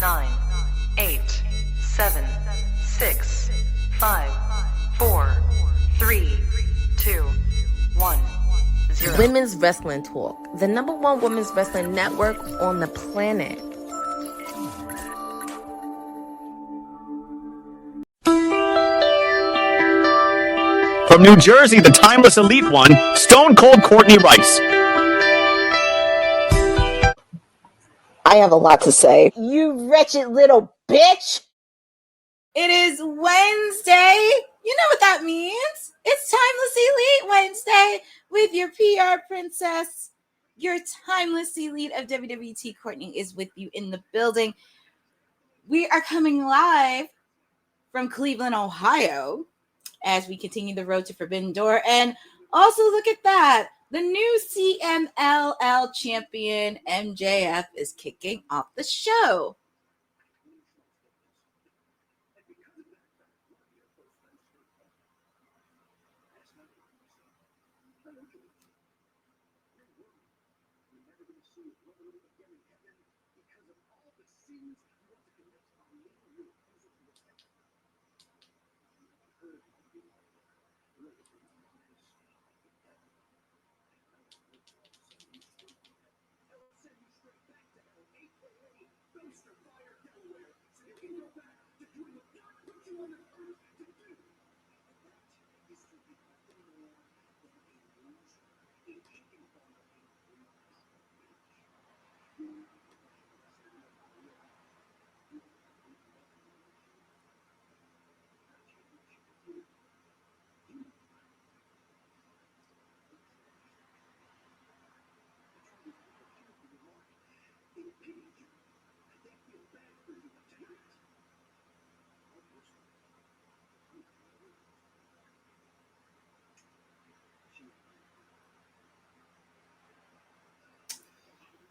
9, 8, 7, 6, 5, 4, 3, 2, 1, 0. Women's Wrestling Talk, the #1 women's wrestling network on the planet. From New Jersey, the timeless elite one, Stone Cold Courtney Rice. I have a lot to say. You wretched little bitch! It is Wednesday. You know what that means. It's Timeless Elite Wednesday with your PR princess. Your Timeless Elite of WWT, Courtney, is with you in the building. We are coming live from Cleveland, Ohio, as we continue the road to Forbidden Door. And also, look at that. The new CMLL champion, MJF, is kicking off the show.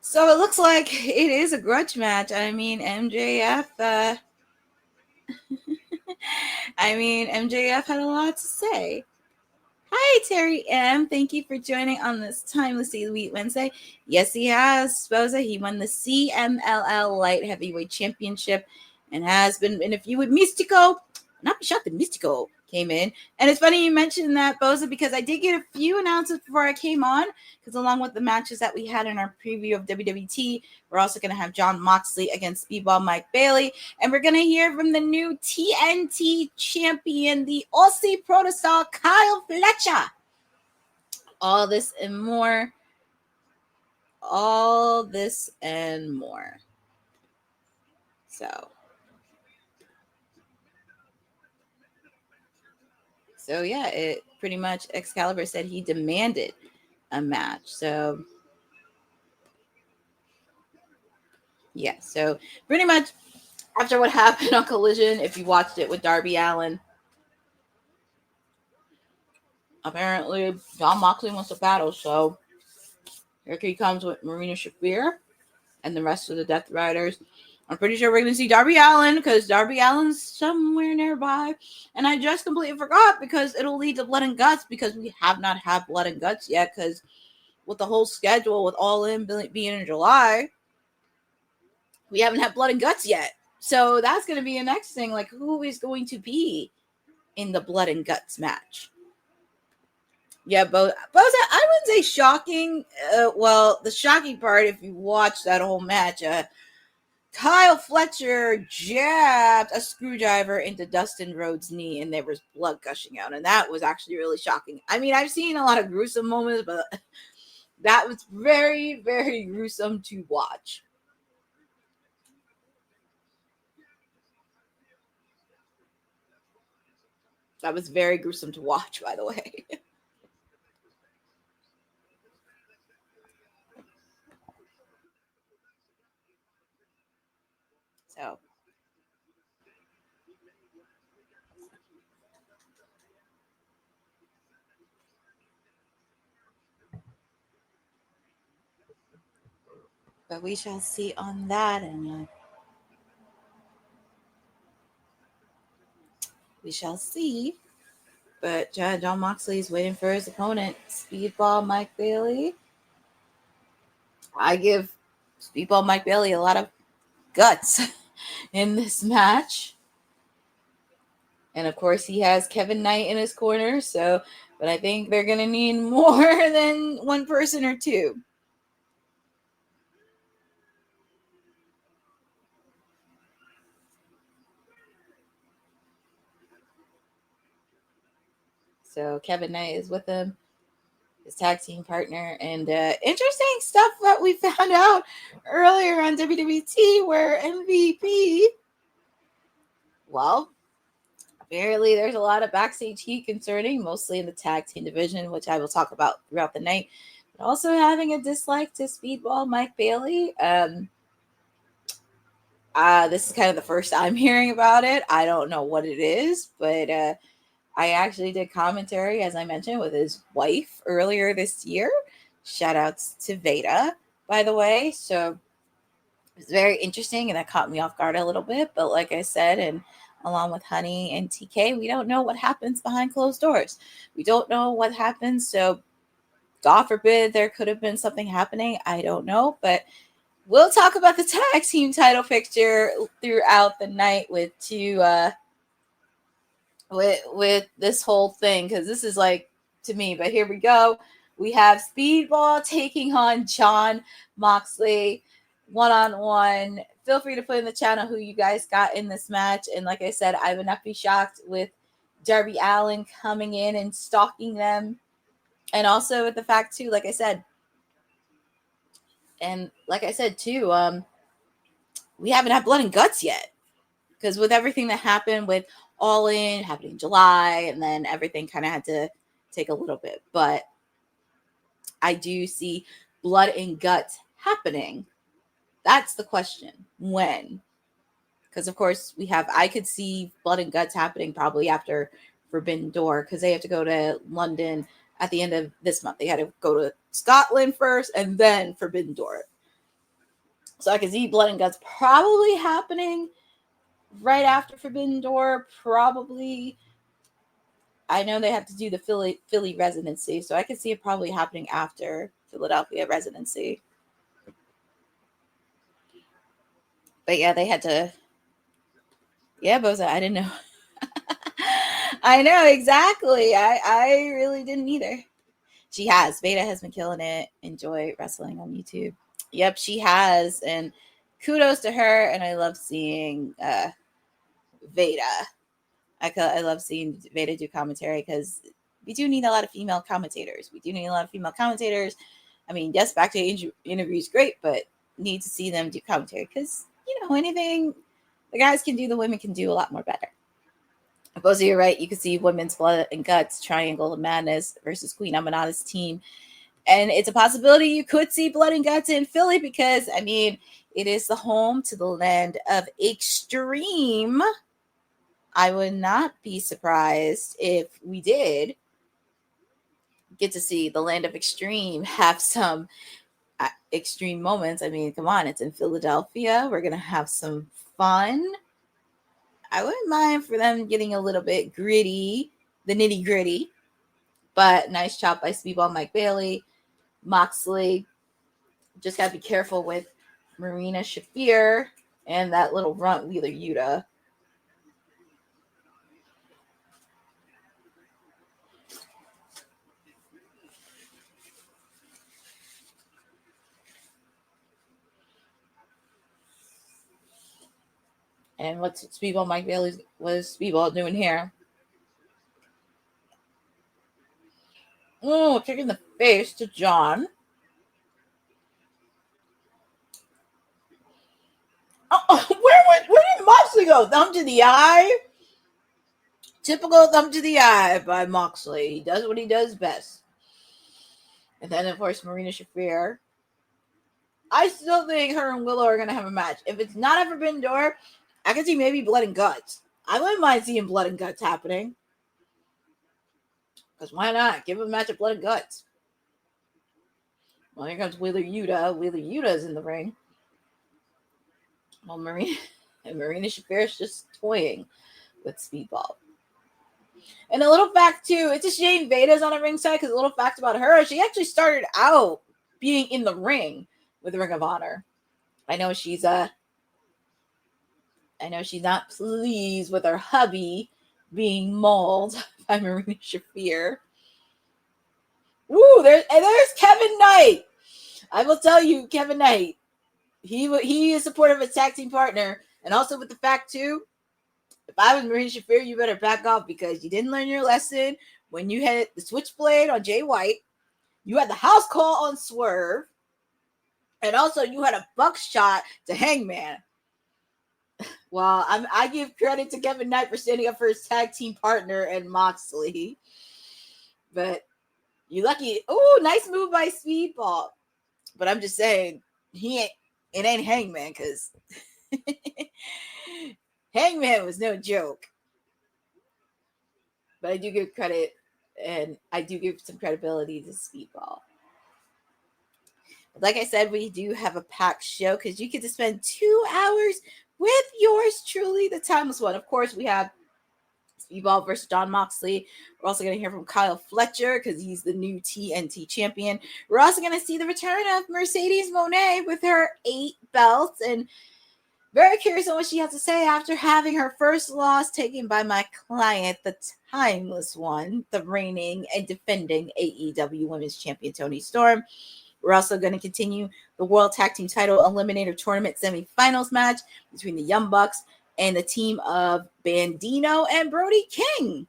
So it looks like it is a grudge match. I mean, MJF MJF had a lot to say. Hi, Terry M. Thank you for joining on this Timeless Elite Wednesday. Yes, he has, Sposa. He won the CMLL Light Heavyweight Championship and has been in a feud with Mystico. Not be shocked that Mystico came in. And it's funny you mentioned that, Boza, because I did get a few announcements before I came on, because along with the matches that we had in our preview of WWT, we're also going to have Jon Moxley against Speedball Mike Bailey, and we're going to hear from the new TNT champion, the Aussie Protostar, Kyle Fletcher. All this and more. All this and more. So yeah, it pretty much Excalibur said he demanded a match. So yeah, so pretty much after what happened on Collision, if you watched it with Darby Allin, apparently Jon Moxley wants to battle. So here he comes with Marina Shafir and the rest of the Death Riders. I'm pretty sure we're going to see Darby Allin because Darby Allin's somewhere nearby. And I just completely forgot because it'll lead to Blood and Guts because we have not had Blood and Guts yet because with the whole schedule with All In being in July, we haven't had Blood and Guts yet. So that's going to be the next thing. Like, who is going to be in the Blood and Guts match? Yeah, both. I wouldn't say shocking. Well, the shocking part, if you watch that whole match, Kyle Fletcher jabbed a screwdriver into Dustin Rhodes' knee, and there was blood gushing out, and that was actually really shocking. I mean, I've seen a lot of gruesome moments, but that was very, very gruesome to watch. That was very gruesome to watch, by the way. So. But we shall see on that, and we shall see. But Jon Moxley is waiting for his opponent, Speedball Mike Bailey. I give Speedball Mike Bailey a lot of guts. in this match. And of course, he has Kevin Knight in his corner. So, but I think they're going to need more than one person or two. So Kevin Knight is with him, his tag team partner. And interesting stuff that we found out earlier on WWT where MVP, well, apparently there's a lot of backstage heat concerning, mostly in the tag team division, which I will talk about throughout the night. But also having a dislike to Speedball Mike Bailey. This is kind of the first I'm hearing about it. I don't know what it is, but I actually did commentary, as I mentioned, with his wife earlier this year. Shout outs to Veda, by the way. So it's very interesting, and that caught me off guard a little bit. But like I said, and along with Honey and TK, we don't know what happens behind closed doors. We don't know what happens. So God forbid there could have been something happening. I don't know. But we'll talk about the tag team title picture throughout the night with two with this whole thing, because this is like to me. But here we go. We have Speedball taking on Jon Moxley one-on-one. Feel free to put in the channel who you guys got in this match. And like I said, I would not be shocked with Darby Allin coming in and stalking them. And also with the fact too, like I said, too, we haven't had Blood and Guts yet. Because with everything that happened with All In happening in July, and then everything kind of had to take a little bit. But I do see Blood and Guts happening. That's the question. When? Because, of course, I could see Blood and Guts happening probably after Forbidden Door, because they have to go to London at the end of this month. They had to go to Scotland first and then Forbidden Door. So I could see Blood and Guts probably happening right after Forbidden Door, probably. I know they have to do the Philly residency, so I could see it probably happening after Philadelphia residency. But yeah, they had to. Yeah, Boza, I didn't know. I know, exactly. I really didn't either. She has. Veda has been killing it. Enjoy wrestling on YouTube. Yep, she has. And kudos to her. And I love seeing Veda. I love seeing Veda do commentary, because we do need a lot of female commentators. I mean, yes, backstage interviews great, but need to see them do commentary, because, anything the guys can do, the women can do a lot more better. Both of you are right. You can see Women's Blood and Guts, Triangle of Madness versus Queen Aminata's team. And it's a possibility you could see Blood and Guts in Philly, because, I mean, it is the home to the land of Extreme. I would not be surprised if we did get to see the land of Extreme have some extreme moments. I mean, come on, it's in Philadelphia. We're going to have some fun. I wouldn't mind for them getting a little bit gritty, the nitty gritty. But nice job by Speedball Mike Bailey. Moxley. Just got to be careful with Marina Shafir and that little runt Wheeler Yuta. And what's Speedball Mike Bailey, what is Speedball doing here? Oh, kicking the face to John. Where did Moxley go? Thumb to the eye? Typical thumb to the eye by Moxley. He does what he does best. And then, of course, Marina Shafir. I still think her and Willow are going to have a match. If it's not a Forbidden Door, I could see maybe Blood and Guts. I wouldn't mind seeing Blood and Guts happening. Because why not? Give him a match of Blood and Guts. Well, here comes Wheeler Yuta. Wheeler Yuta is in the ring. Well, Marina Shafir is just toying with Speedball. And a little fact, too, it's a shame Veda's on the ringside, because a little fact about her, she actually started out being in the ring with Ring of Honor. I know she's I know she's not pleased with her hubby being mauled by Marina Shafir. Woo, there's Kevin Knight. I will tell you, Kevin Knight, he is supportive of his tag team partner, and also with the fact too, if I was Marina Shafir, you better back off because you didn't learn your lesson when you had the switchblade on Jay White. You had the house call on Swerve, and also you had a buckshot to Hangman. Well, I give credit to Kevin Knight for standing up for his tag team partner and Moxley, but you lucky. Oh, nice move by Speedball. But I'm just saying, it ain't Hangman, because Hangman was no joke. But I do give credit, and I do give some credibility to Speedball. But like I said, we do have a packed show because you get to spend 2 hours with yours truly, the timeless one. Of course, we have Speedball versus Jon Moxley. We're also going to hear from Kyle Fletcher because he's the new TNT champion. We're also going to see the return of Mercedes Moné with her 8 belts, and very curious on what she has to say after having her first loss taken by my client, the timeless one, the reigning and defending AEW Women's Champion Toni Storm. We're also going to continue the World Tag Team Title Eliminator Tournament semifinals match between the Young Bucks and the team of Bandino and Brody King.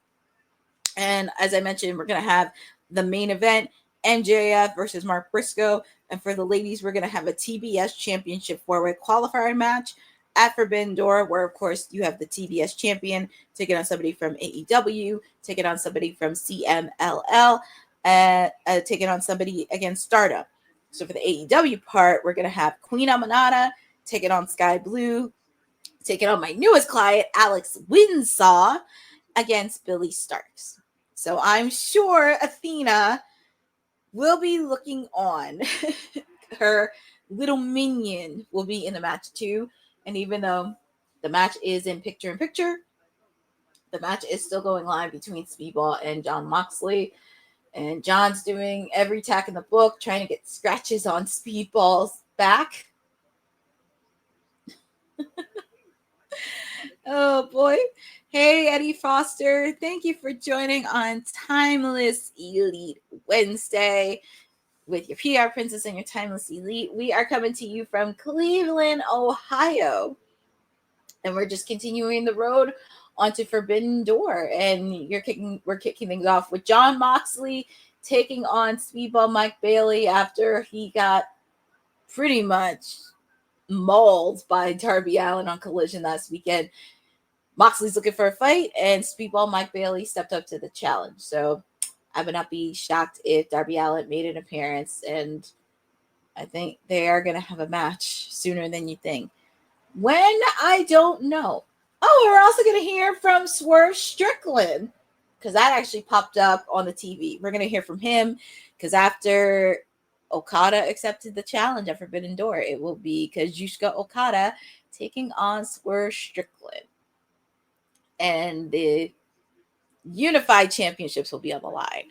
And as I mentioned, we're going to have the main event, MJF versus Mark Briscoe. And for the ladies, we're going to have a TBS Championship 4-way qualifier match at Forbidden Door, where, of course, you have the TBS champion taking on somebody from AEW, taking on somebody from CMLL, taking on somebody against Stardom. So for the AEW part, we're going to have Queen Aminata taking on Skye Blue, taking on my newest client, Alex Windsor, against Billie Starkz. So I'm sure Athena will be looking on. Her little minion will be in the match too. And even though the match is in picture-in-picture, the match is still going live between Speedball and Jon Moxley. And John's doing every tack in the book, trying to get scratches on Speedball's back. Oh, boy. Hey, Eddie Foster. Thank you for joining on Timeless Elite Wednesday with your PR Princess and your Timeless Elite. We are coming to you from Cleveland, Ohio. And we're just continuing the road onto Forbidden Door. And we're kicking things off with Jon Moxley taking on Speedball Mike Bailey after he got pretty much mauled by Darby Allin on Collision last weekend. Moxley's looking for a fight, and Speedball Mike Bailey stepped up to the challenge. So I would not be shocked if Darby Allin made an appearance, and I think they are going to have a match sooner than you think. When? I don't know. Oh, we're also going to hear from Swerve Strickland, because that actually popped up on the TV. We're going to hear from him, because after Okada accepted the challenge at Forbidden Door, it will be Kazuchika Okada taking on Swerve Strickland. And the Unified Championships will be on the line.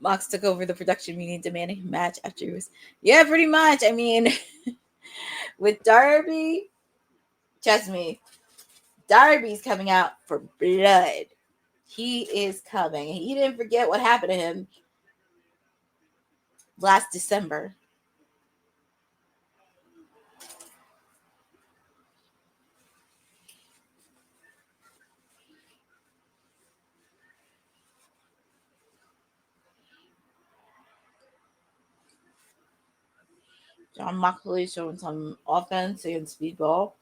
Mox took over the production meeting demanding a match after he was... Yeah, pretty much. I mean, with Darby, trust me, Darby's coming out for blood. He is coming. He didn't forget what happened to him last December. Jon Moxley showing some offense against Speedball.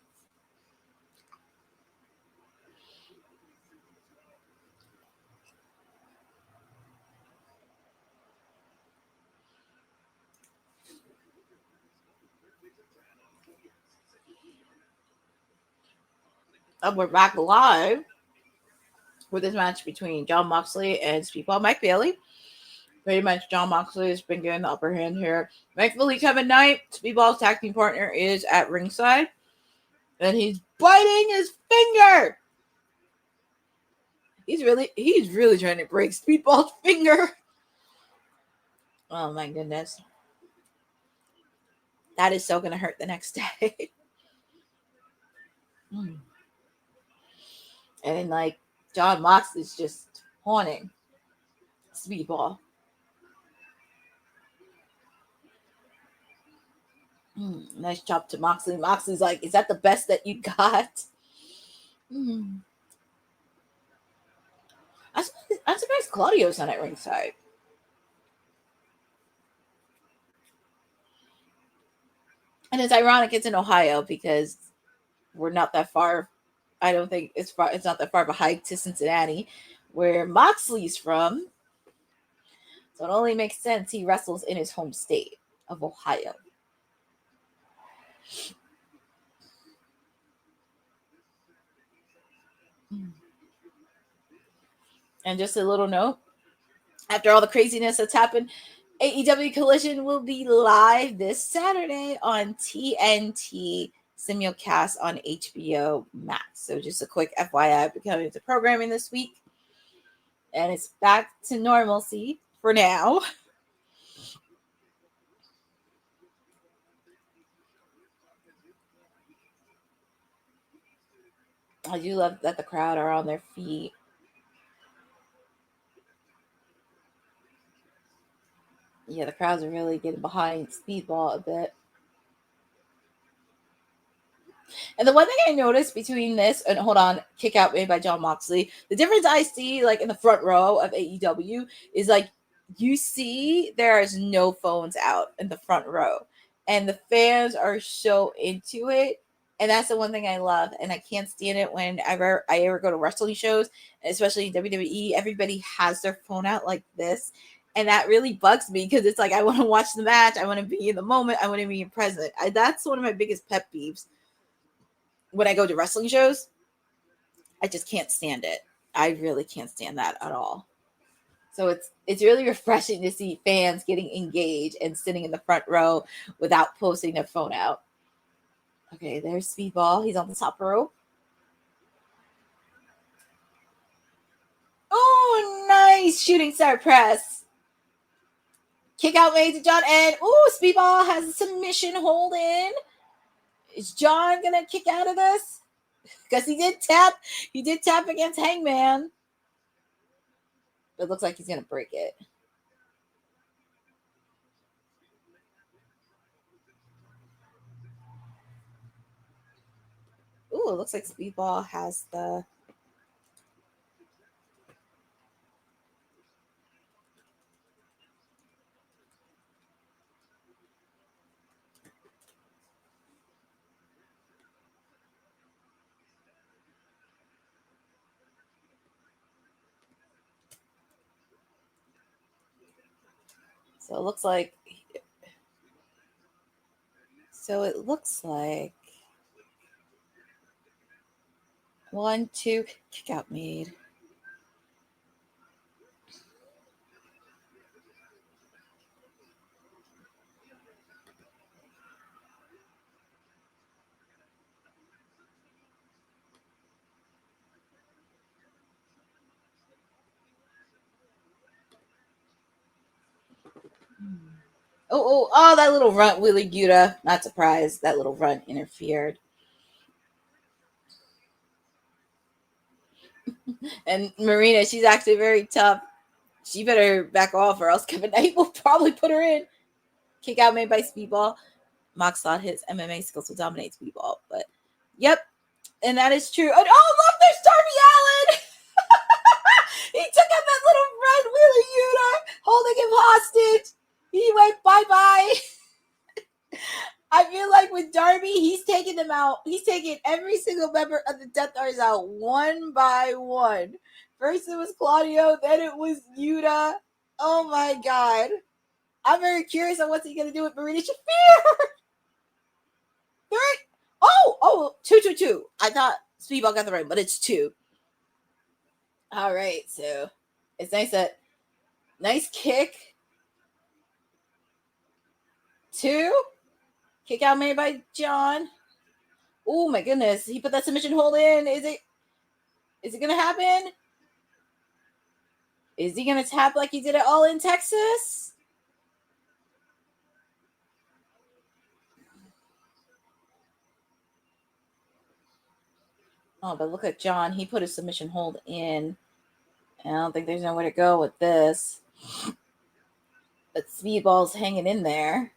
And we're back live with this match between Jon Moxley and Speedball Mike Bailey. Pretty much Jon Moxley has been getting the upper hand here. Thankfully, Kevin Knight, Speedball's tag team partner, is at ringside. And he's biting his finger. He's really trying to break Speedball's finger. Oh my goodness. That is so going to hurt the next day. And then, like, John Mox is just haunting Speedball. Nice job to Moxley. Moxley's like, is that the best that you got? I'm surprised Claudio's not at ringside. And it's ironic it's in Ohio because we're not that far. I don't think it's not that far of a hike to Cincinnati, where Moxley's from. So it only makes sense he wrestles in his home state of Ohio. And just a little note, after all the craziness that's happened, AEW Collision will be live this Saturday on TNT simulcast on HBO Max. So just a quick FYI, I've been coming to programming this week, and it's back to normalcy for now. I do love that the crowd are on their feet. Yeah, the crowds are really getting behind Speedball a bit. And the one thing I noticed between this and kick out made by John Moxley, the difference I see like in the front row of AEW is like you see there is no phones out in the front row, and the fans are so into it. And that's the one thing I love, and I can't stand it whenever I ever go to wrestling shows, especially WWE. Everybody has their phone out like this, and that really bugs me because it's like I want to watch the match, I want to be in the moment, I want to be present. That's one of my biggest pet peeves when I go to wrestling shows. I just can't stand it. I really can't stand that at all. So it's really refreshing to see fans getting engaged and sitting in the front row without posting their phone out. Okay, there's Speedball. He's on the top rope. Oh, nice shooting star press. Kick out made to John, and Speedball has a submission hold in. Is John gonna kick out of this? Because he did tap against Hangman. It looks like he's gonna break it. Ooh, it looks like Speedball has the So it looks like 1, 2, kick out made. Oh, that little runt, Willie Guda. Not surprised. That little runt interfered. And Marina, she's actually very tough. She better back off or else Kevin Knight will probably put her in. Kick out made by Speedball. Mox thought his MMA skills would dominate Speedball. But, yep. And that is true. Oh, look, there's Darby Allin. He took out that little runt, Willie Guda, holding him hostage. He went bye-bye. I feel like with Darby, he's taking them out. He's taking every single member of the Death Stars out one by one. First it was Claudio, then it was Yuta. Oh my God. I'm very curious on what's he going to do with Marina Shafir. 2. I thought Speedball got the right, but it's 2. All right, so it's nice nice kick. 2. Kick out made by John. Oh my goodness. He put that submission hold in. Is it going to happen? Is he going to tap like he did it all in Texas? Oh, but look at John. He put his submission hold in. I don't think there's nowhere to go with this. But Speedball's hanging in there.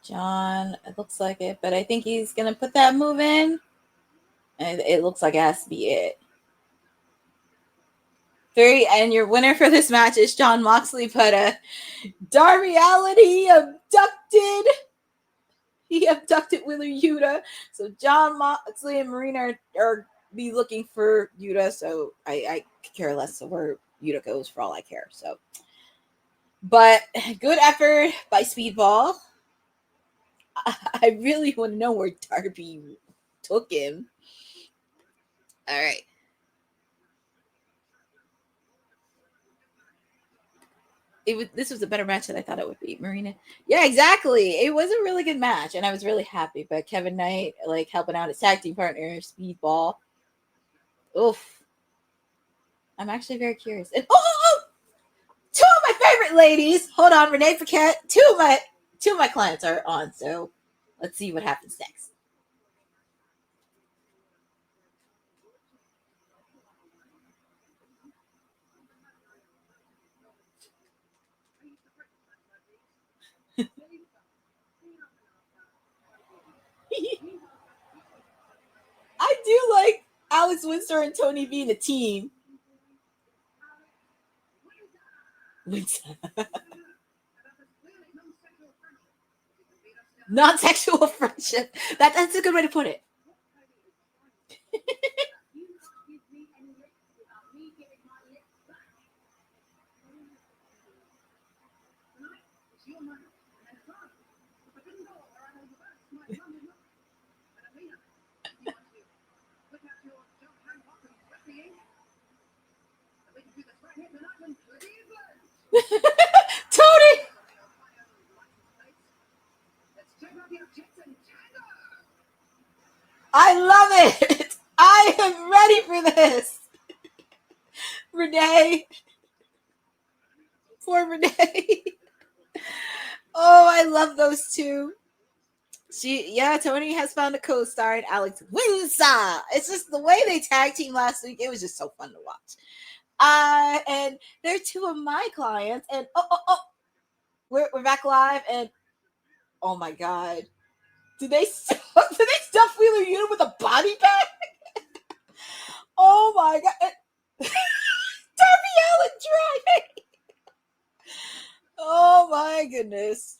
John, it looks like it, but I think he's going to put that move in. And it looks like it has to be it. And your winner for this match is Jon Moxley, but Darby Allin, he abducted Wheeler Yuta. So Jon Moxley and Marina are be looking for Yuta. So I could care less of where Yuta goes for all I care. So, but good effort by Speedball. I really want to know where Darby took him. All right. This was a better match than I thought it would be. Marina. Yeah, exactly. It was a really good match, and I was really happy. But Kevin Knight, like, helping out his tag team partner, Speedball. Oof. I'm actually very curious. And two of my favorite ladies. Hold on, Renee Paquette. Two of my clients are on, so let's see what happens next. I do like Alex Windsor and Tony being a team. Windsor. Non-sexual friendship. That's a good way to put it. Tony! I love it! I am ready for this! Renee. Poor Renee. Oh, I love those two. Tony has found a co-star in Alex Windsor. It's just the way they tag team last week. It was just so fun to watch. And they're two of my clients. And we're back live. And oh my God, did they stuff Wheeler Yuta with a body bag? Oh my God, Darby Allin driving. Oh my goodness.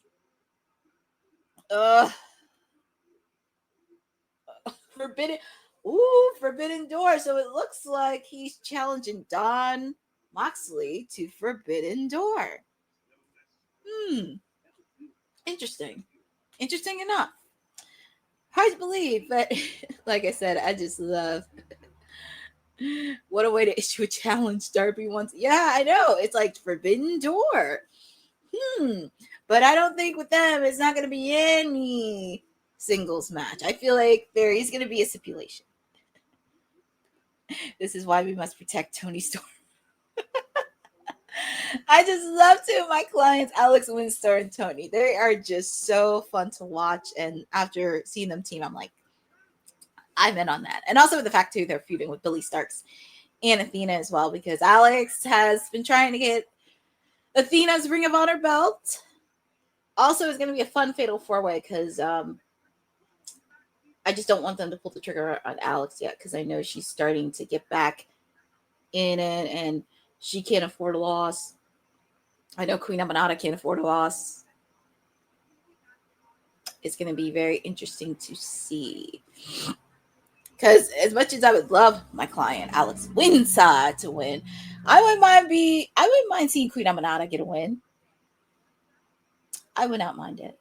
Forbidden Door. So it looks like he's challenging Jon Moxley to Forbidden Door. Interesting enough. Hard to believe, but like I said, I just love what a way to issue a challenge. Darby wants. Yeah, I know. It's like Forbidden Door. But I don't think with them it's not going to be any singles match. I feel like there is going to be a stipulation. This is why we must protect Tony Storm. I just love two of my clients, Alex Windsor and Tony. They are just so fun to watch. And after seeing them team, I'm like, I'm in on that. And also with the fact, too, they're feuding with Billie Starkz and Athena as well, because Alex has been trying to get Athena's Ring of Honor belt. Also, it's going to be a fun fatal four-way because I just don't want them to pull the trigger on Alex yet because I know she's starting to get back in it and she can't afford a loss. I know Queen Aminata can't afford a loss. It's going to be very interesting to see. Because as much as I would love my client, Alex Windsor, to win, I wouldn't mind seeing Queen Aminata get a win. I would not mind it.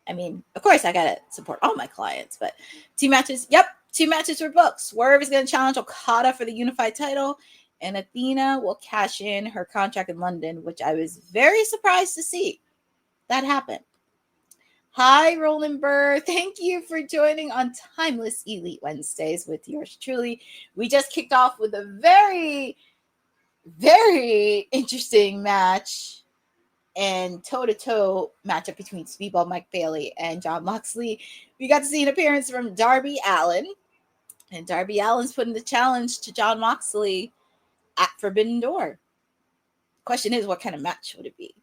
I mean, of course, I got to support all my clients, but 2 matches. Yep, 2 matches were booked. Swerve is going to challenge Okada for the unified title, and Athena will cash in her contract in London, which I was very surprised to see that happen. Hi, Roland Burr. Thank you for joining on Timeless Elite Wednesdays with yours truly. We just kicked off with a very, very interesting match. and toe-to-toe matchup between Speedball Mike Bailey and Jon Moxley. We got to see an appearance from Darby Allin, and Darby Allin's putting the challenge to Jon Moxley at Forbidden Door. Question is, what kind of match would it be?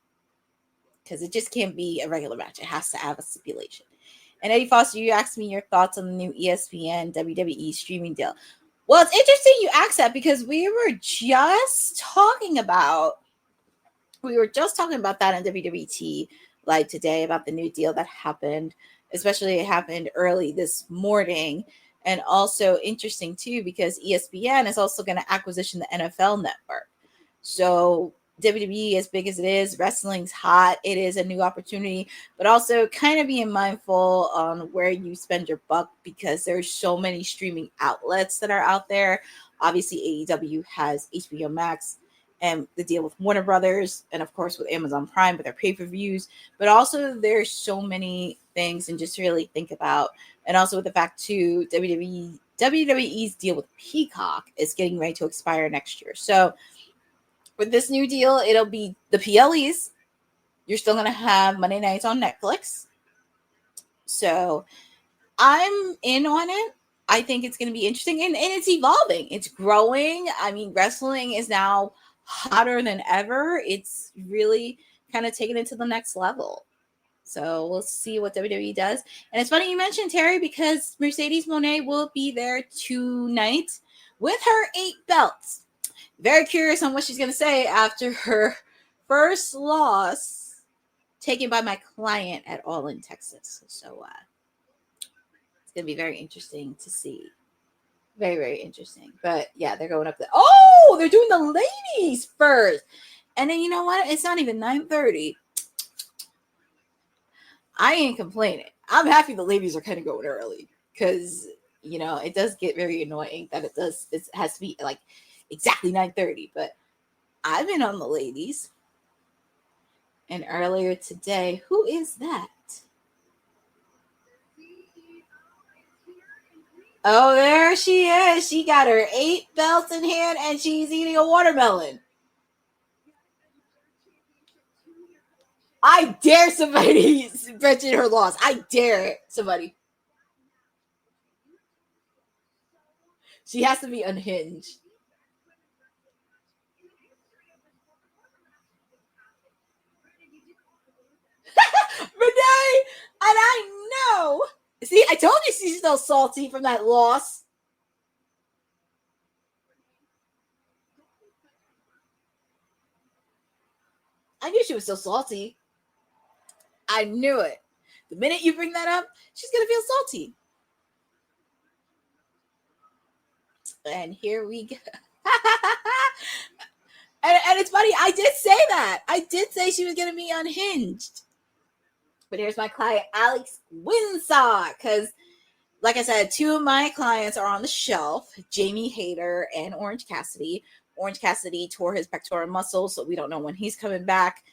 Because it just can't be a regular match. It has to have a stipulation. And Eddie Foster, you asked me your thoughts on the new ESPN WWE streaming deal. Well, it's interesting you asked that because we were just talking about that on WWT Live today about the new deal that happened. Especially it happened early this morning. And also interesting too because ESPN is also going to acquisition the NFL network. So WWE, as big as it is, wrestling's hot. It is a new opportunity, but also kind of being mindful on where you spend your buck because there's so many streaming outlets that are out there. Obviously, AEW has HBO Max and the deal with Warner Brothers, and of course with Amazon Prime with their pay-per-views. But also, there's so many things, and just to really think about, and also with the fact too, WWE's deal with Peacock is getting ready to expire next year. So with this new deal, it'll be the PLEs. You're still going to have Monday nights on Netflix. So I'm in on it. I think it's going to be interesting. And it's evolving. It's growing. I mean, wrestling is now hotter than ever. It's really kind of taken it to the next level. So we'll see what WWE does. And it's funny you mentioned, Terry, because Mercedes Moné will be there tonight with her 8 belts. Very curious on what she's going to say after her first loss taken by my client at All in Texas. So it's going to be very interesting to see. Very, very interesting. But yeah, they're going up there. Oh, they're doing the ladies first. And then you know what? It's not even 9:30. I ain't complaining. I'm happy the ladies are kind of going early because, you know, it does get very annoying that it has to be like exactly 9:30, but I've been on the ladies. And earlier today, who is that? Oh, there she is. She got her 8 belts in hand and she's eating a watermelon. I dare somebody mention her loss. I dare somebody. She has to be unhinged. Renee, and I know. See, I told you she's still salty from that loss. I knew she was still salty. I knew it. The minute you bring that up, she's going to feel salty. And here we go. and it's funny, I did say that. I did say she was going to be unhinged. But here's my client, Alex Windsor, because, like I said, 2 of my clients are on the shelf, Jamie Hayter and Orange Cassidy. Orange Cassidy tore his pectoral muscle, so we don't know when he's coming back.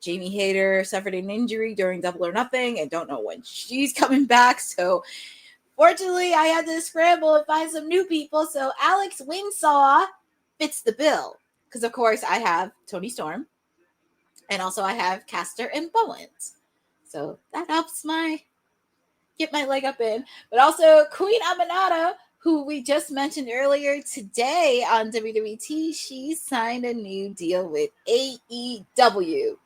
Jamie Hayter suffered an injury during Double or Nothing and don't know when she's coming back. So, fortunately, I had to scramble and find some new people. So, Alex Windsor fits the bill. Because, of course, I have Tony Storm. And also I have Caster and Bowens. So that helps get my leg up in. But also Queen Aminata, who we just mentioned earlier today on WWT, she signed a new deal with AEW.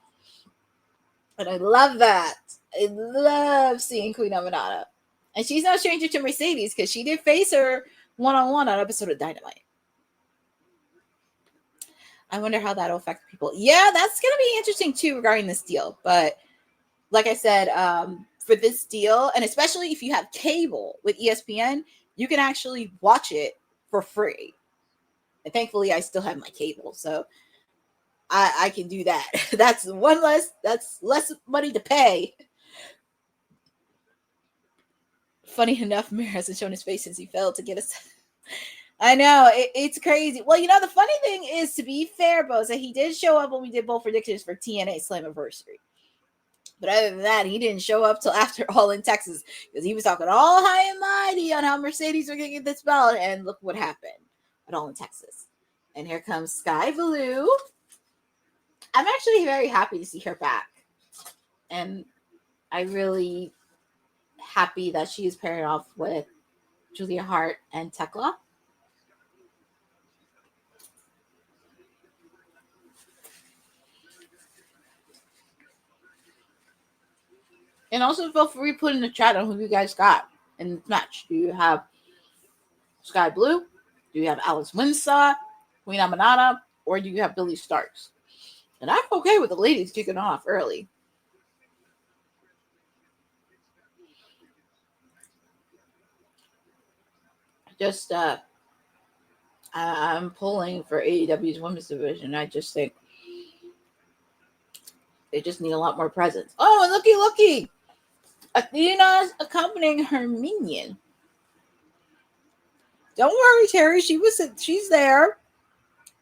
And I love that. I love seeing Queen Aminata. And she's no stranger to Mercedes because she did face her one-on-one on an episode of Dynamite. I wonder how that'll affect people. Yeah, that's going to be interesting too regarding this deal. But like I said, for this deal, and especially if you have cable with ESPN, you can actually watch it for free. And thankfully, I still have my cable, so I can do that. That's less money to pay. Funny enough, Mir hasn't shown his face since he failed to get us. I know, it's crazy. Well, you know, the funny thing is, to be fair, Boza, he did show up when we did both predictions for TNA Slammiversary. But other than that, he didn't show up till after All in Texas because he was talking all high and mighty on how Mercedes were going to get this belt. And look what happened at All in Texas. And here comes Skye Valoo. I'm actually very happy to see her back. And I'm really happy that she is pairing off with Julia Hart and Tekla. And also feel free to put in the chat on who you guys got in this match. Do you have Skye Blue? Do you have Alex Windsor, Queen Aminata, or do you have Billie Starkz? And I'm okay with the ladies kicking off early. Just I'm pulling for AEW's women's division. I just think they just need a lot more presence. Oh, and looky. Athena's accompanying her minion. Don't worry, Terry. She's there.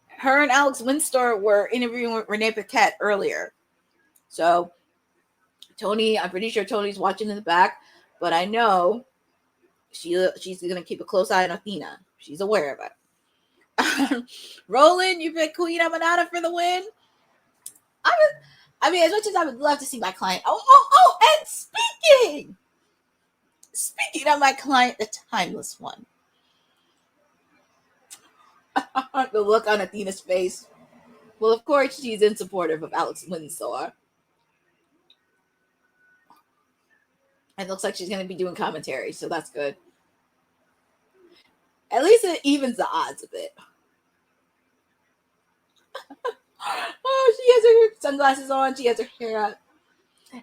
Her and Alex Windsor were interviewing with Renee Paquette earlier. So Tony, I'm pretty sure Tony's watching in the back, but I know she's gonna keep a close eye on Athena. She's aware of it. Roland, you pick Queen Aminata for the win. I mean, as much as I would love to see my client. And speaking of my client, the timeless one. The look on Athena's face. Well, of course, she's in supportive of Alex Windsor. It looks like she's going to be doing commentary, so that's good. At least it evens the odds a bit. Oh, she has her sunglasses on. She has her hair up.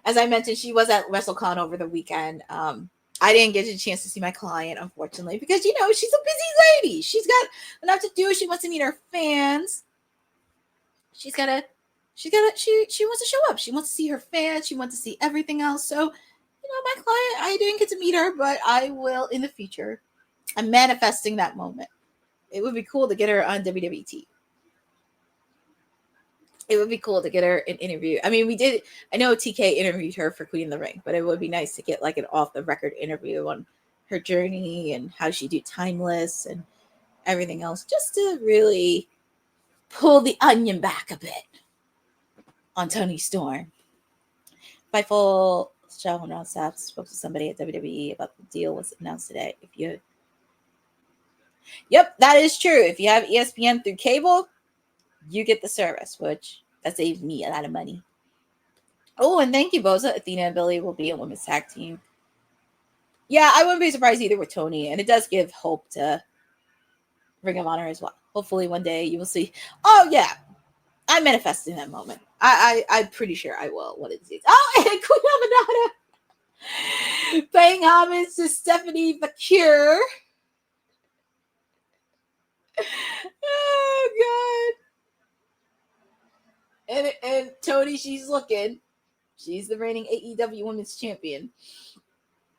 As I mentioned, she was at WrestleCon over the weekend. I didn't get a chance to see my client, unfortunately, because, she's a busy lady. She's got enough to do. She wants to meet her fans. She wants to show up. She wants to see her fans. She wants to see everything else. So, my client, I didn't get to meet her, but I will in the future. I'm manifesting that moment. It would be cool to get her on WWT. It would be cool to get her an interview. I mean, I know TK interviewed her for Queen of the Ring, but it would be nice to get like an off the record interview on her journey and how she do Timeless and everything else, just to really pull the onion back a bit on Toni Storm. Fightful show and on staff spoke to somebody at WWE about the deal was announced today. Yep, that is true. If you have ESPN through cable, you get the service, which that saves me a lot of money. Oh, and thank you, Boza. Athena and Billie will be a women's tag team. Yeah, I wouldn't be surprised either with Tony, and it does give hope to Ring of Honor as well. Hopefully one day you will see. Oh, yeah. I'm manifesting that moment. I'm pretty sure I will one of these days. Oh, and Queen Aminata paying homage to Stephanie Bakir. Oh, God. And Tony, she's looking. She's the reigning AEW Women's Champion.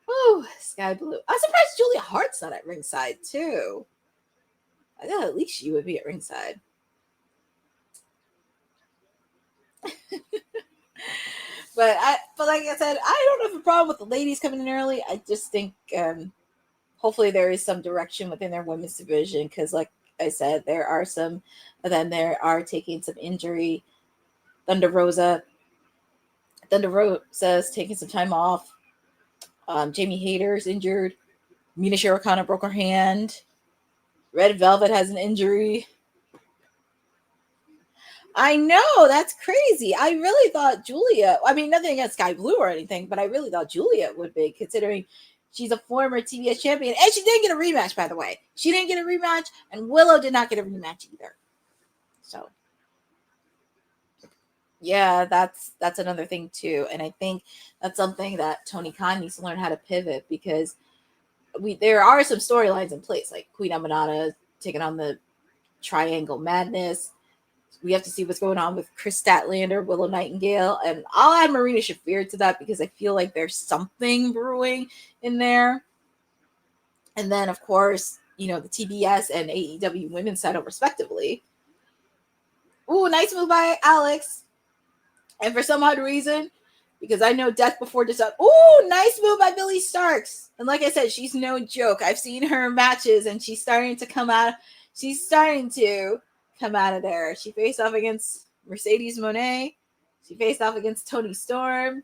Oh, Skye Blue. I'm surprised Julia Hart's not at ringside, too. I thought at least she would be at ringside. But like I said, I don't have a problem with the ladies coming in early. I just think hopefully there is some direction within their women's division, because like I said, there are some of them there are taking some injury. Thunder Rosa's taking some time off. Jamie Hayter's injured. Mina Shirokana broke her hand. Red Velvet has an injury. I know, that's crazy. I really thought Julia, I mean, nothing against Skye Blue or anything, but I really thought Julia would be, considering she's a former TBS champion. And she didn't get a rematch, by the way. She didn't get a rematch, and Willow did not get a rematch either. So, yeah, that's another thing, too. And I think that's something that Tony Khan needs to learn how to pivot, because there are some storylines in place, like Queen Aminata taking on the Triangle Madness. We have to see what's going on with Chris Statlander, Willow Nightingale, and I'll add Marina Shafir to that because I feel like there's something brewing in there. And then, of course, the TBS and AEW women's title, respectively. Ooh, nice move by Alex. And for some odd reason, because I know Death Before Dishonor. Ooh, nice move by Billie Starkz. And like I said, she's no joke. I've seen her matches, and she's starting to come out of there. She faced off against Mercedes Moné. She faced off against Toni Storm.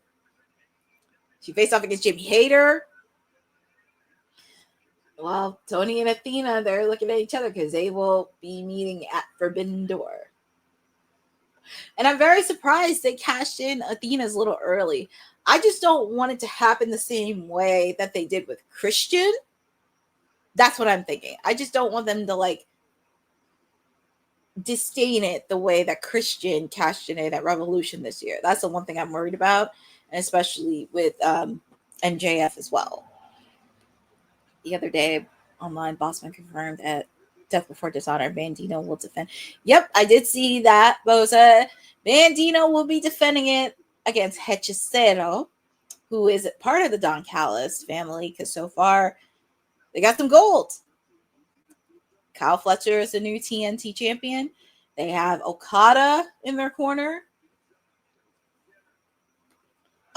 She faced off against Jamie Hayter. Well, Toni and Athena, they're looking at each other because they will be meeting at Forbidden Door. And I'm very surprised they cashed in Athena's a little early. I just don't want it to happen the same way that they did with Christian. That's what I'm thinking. I just don't want them to like disdain it the way that Christian cashed in it at Revolution this year. That's the one thing I'm worried about, and especially with NJF as well. The other day, online, Bossman confirmed at Death Before Dishonor, Bandino will defend. Yep, I did see that, Bosa. Bandino will be defending it against Hechicero, who is part of the Don Callis family, because so far they got some gold. Kyle Fletcher is the new TNT champion. They have Okada in their corner.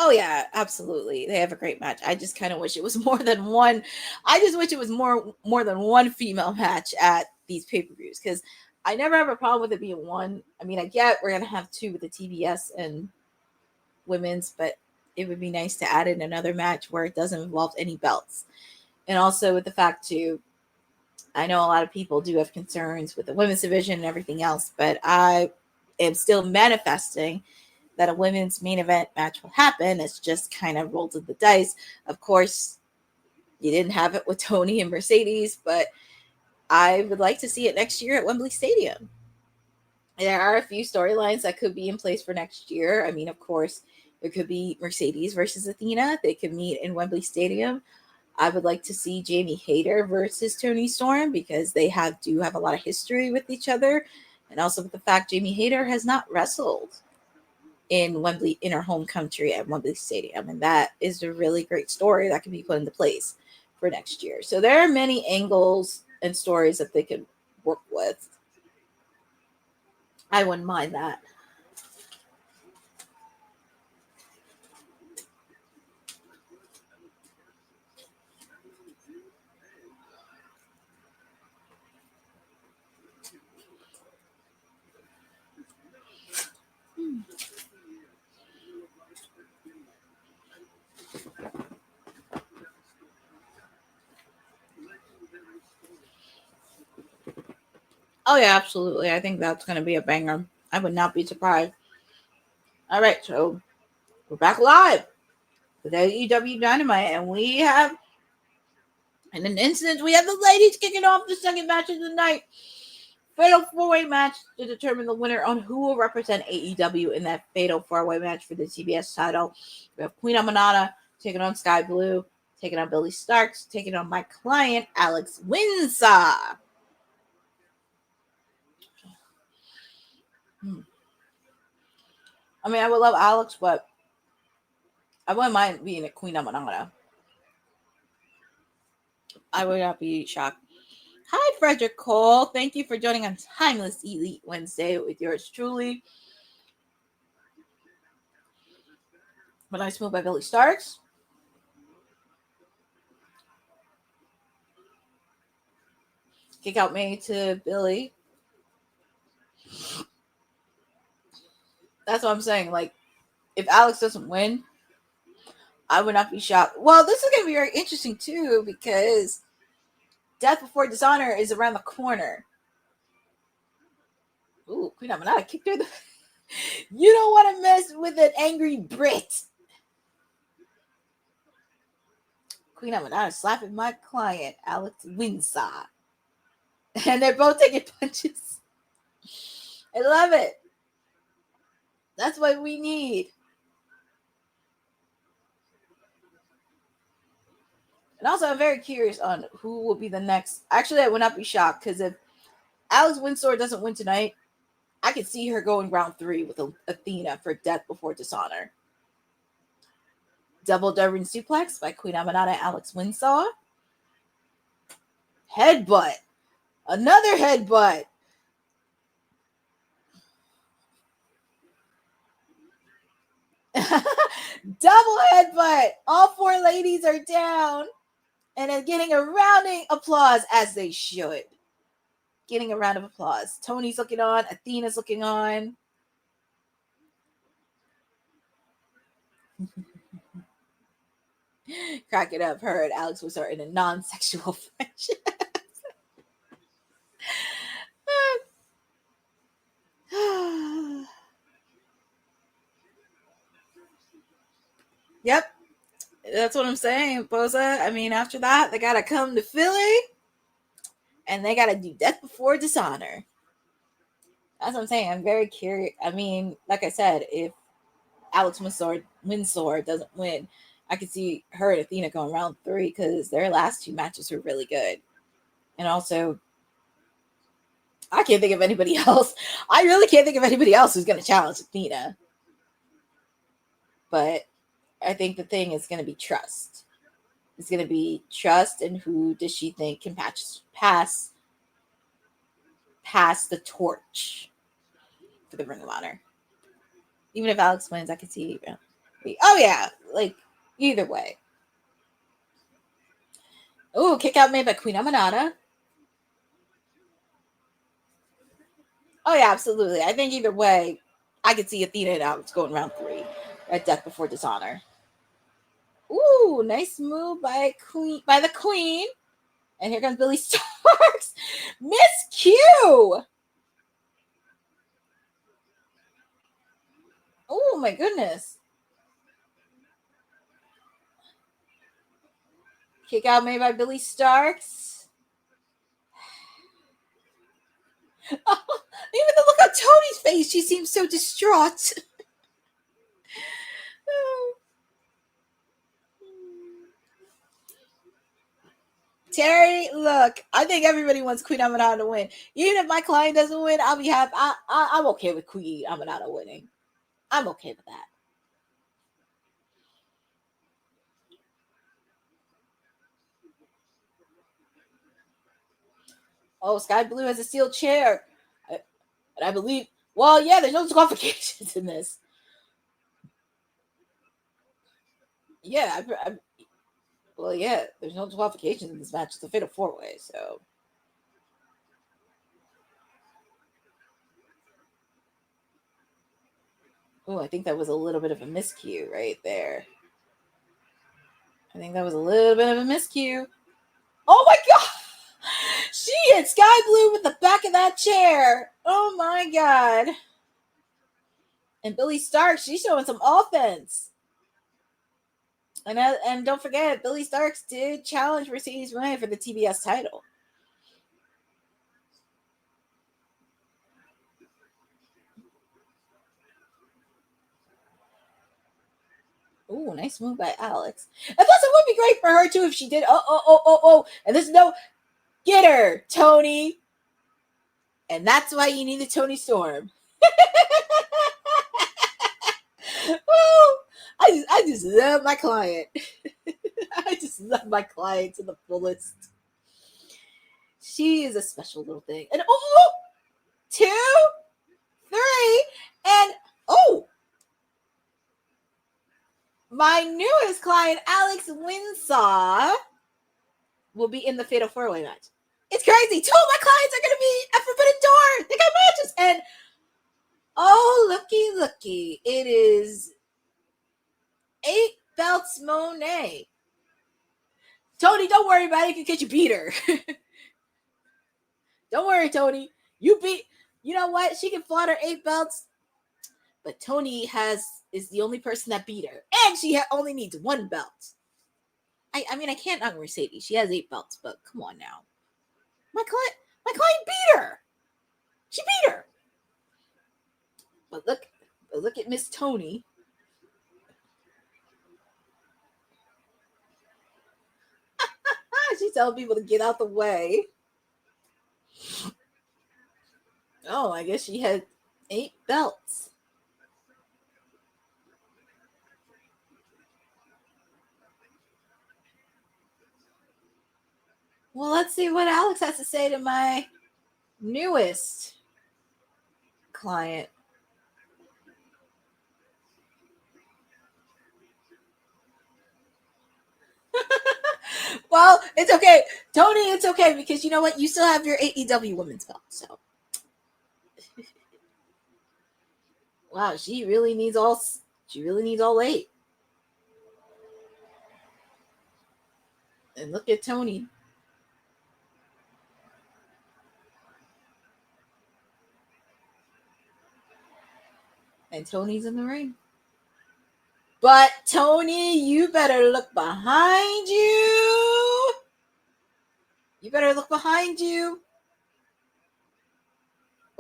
Oh, yeah, absolutely. They have a great match. I just kind of wish it was more than one. I just wish it was more than one female match at these pay-per-views, because I never have a problem with it being one. I mean, I get we're going to have two with the TBS and women's, but it would be nice to add in another match where it doesn't involve any belts. And also with the fact, too, I know a lot of people do have concerns with the women's division and everything else, but I am still manifesting that a women's main event match will happen. It's just kind of rolled of the dice. Of course, you didn't have it with Toni and Mercedes, but I would like to see it next year at Wembley Stadium. There are a few storylines that could be in place for next year. I mean, of course, there could be Mercedes versus Athena. They could meet in Wembley Stadium. I would like to see Jamie Hayter versus Toni Storm, because they do have a lot of history with each other. And also with the fact Jamie Hayter has not wrestled in Wembley, in her home country at Wembley Stadium. And that is a really great story that can be put into place for next year. So there are many angles and stories that they could work with. I wouldn't mind that. Oh, yeah, absolutely. I think that's going to be a banger. I would not be surprised. All right, so we're back live with AEW Dynamite, and we have, in an instance, we have the ladies kicking off the second match of the night. Fatal 4-way match to determine the winner on who will represent AEW in that Fatal 4-way match for the TBS title. We have Queen Aminata taking on Skye Blue, taking on Billie Starkz, taking on my client, Alex Windsor. I mean, I would love Alex, but I wouldn't mind being a Queen Aminata. I would not be shocked. Hi, Frederick Cole. Thank you for joining on Timeless Elite Wednesday with yours truly. A nice move by Billie Starkz. Kick out made to Billie. That's what I'm saying. Like, if Alex doesn't win, I would not be shocked. Well, this is going to be very interesting, too, because Death Before Dishonor is around the corner. Ooh, Queen Aminata kicked her. You don't want to mess with an angry Brit. Queen Aminata slapping my client, Alex Windsor. And they're both taking punches. I love it. That's what we need. And also, I'm very curious on who will be the next. Actually, I would not be shocked, because if Alex Windsor doesn't win tonight, I could see her going round 3 with Athena for Death Before Dishonor. Double Dublin suplex by Queen Aminata and Alex Windsor. Headbutt. Another headbutt. Double headbutt. All 4 ladies are down. And then getting a rounding applause, as they should. Getting a round of applause. Tony's looking on. Athena's looking on. Crack it up. Her and Alex was in a non-sexual friendship. Yep. That's what I'm saying, Boza. I mean, after that, they got to come to Philly and they got to do Death Before Dishonor. That's what I'm saying. I'm very curious. I mean, like I said, if Alex Windsor doesn't win, I could see her and Athena going round 3 because their last 2 matches were really good. And also, I can't think of anybody else. I really can't think of anybody else who's going to challenge Athena. But I think the thing is going to be trust. It's going to be trust, and who does she think can pass the torch for the Ring of Honor. Even if Alex wins, I could see. Oh yeah, like either way. Oh, kick out made by Queen Aminata. Oh yeah, absolutely. I think either way, I could see Athena and Alex going round 3 at Death Before Dishonor. Ooh, nice move by the Queen. And here comes Billie Starkz. Miss Q. Oh my goodness. Kick out made by Billie Starkz. Oh, even the look on Tony's face, she seems so distraught. Terry, look, I think everybody wants Queen Aminata to win. Even if my client doesn't win, I'll be happy. I'm okay with Queen Aminata winning. I'm okay with that. Oh, Sky Blue has a steel chair. And I believe, well, yeah, there's no disqualifications in this. Yeah, well, yeah, there's no disqualifications in this match. It's a fatal 4-way, so. Oh, I think that was a little bit of a miscue right there. I think that was a little bit of a miscue. Oh my God! She hit Sky Blue with the back of that chair. Oh my God. And Billie Starkz, she's showing some offense. And don't forget, Billie Starkz did challenge Mercedes Moné for the TBS title. Ooh, nice move by Alex. And plus, it would be great for her too if she did. Oh. And there's no get her, Tony. And that's why you need the Tony Storm. Oh, I just love my client. I just love my client to the fullest. She is a special little thing. And 2, 3, and my newest client, Alex Windsor, will be in the Fatal 4-Way match. It's crazy. 2 of my clients are going to be at Forbidden Door. They got matches. And looky. It is 8 belts Moné. Tony, don't worry about it. You can get you beat her. Don't worry, Tony. You know what? She can flaunt her 8 belts. But Tony is the only person that beat her. And she only needs 1 belt. I mean, I can't knock Mercedes. She has 8 belts, but come on now. My client beat her. She beat her. But look at Miss Tony. She's telling people to get out the way. Oh, I guess she had 8 belts. Well, let's see what Alex has to say to my newest client. Well, it's okay. Tony, it's okay because you know what? You still have your AEW women's belt, so. Wow, she really needs all 8. And look at Tony. And Tony's in the ring. But Tony, you better look behind you. You better look behind you.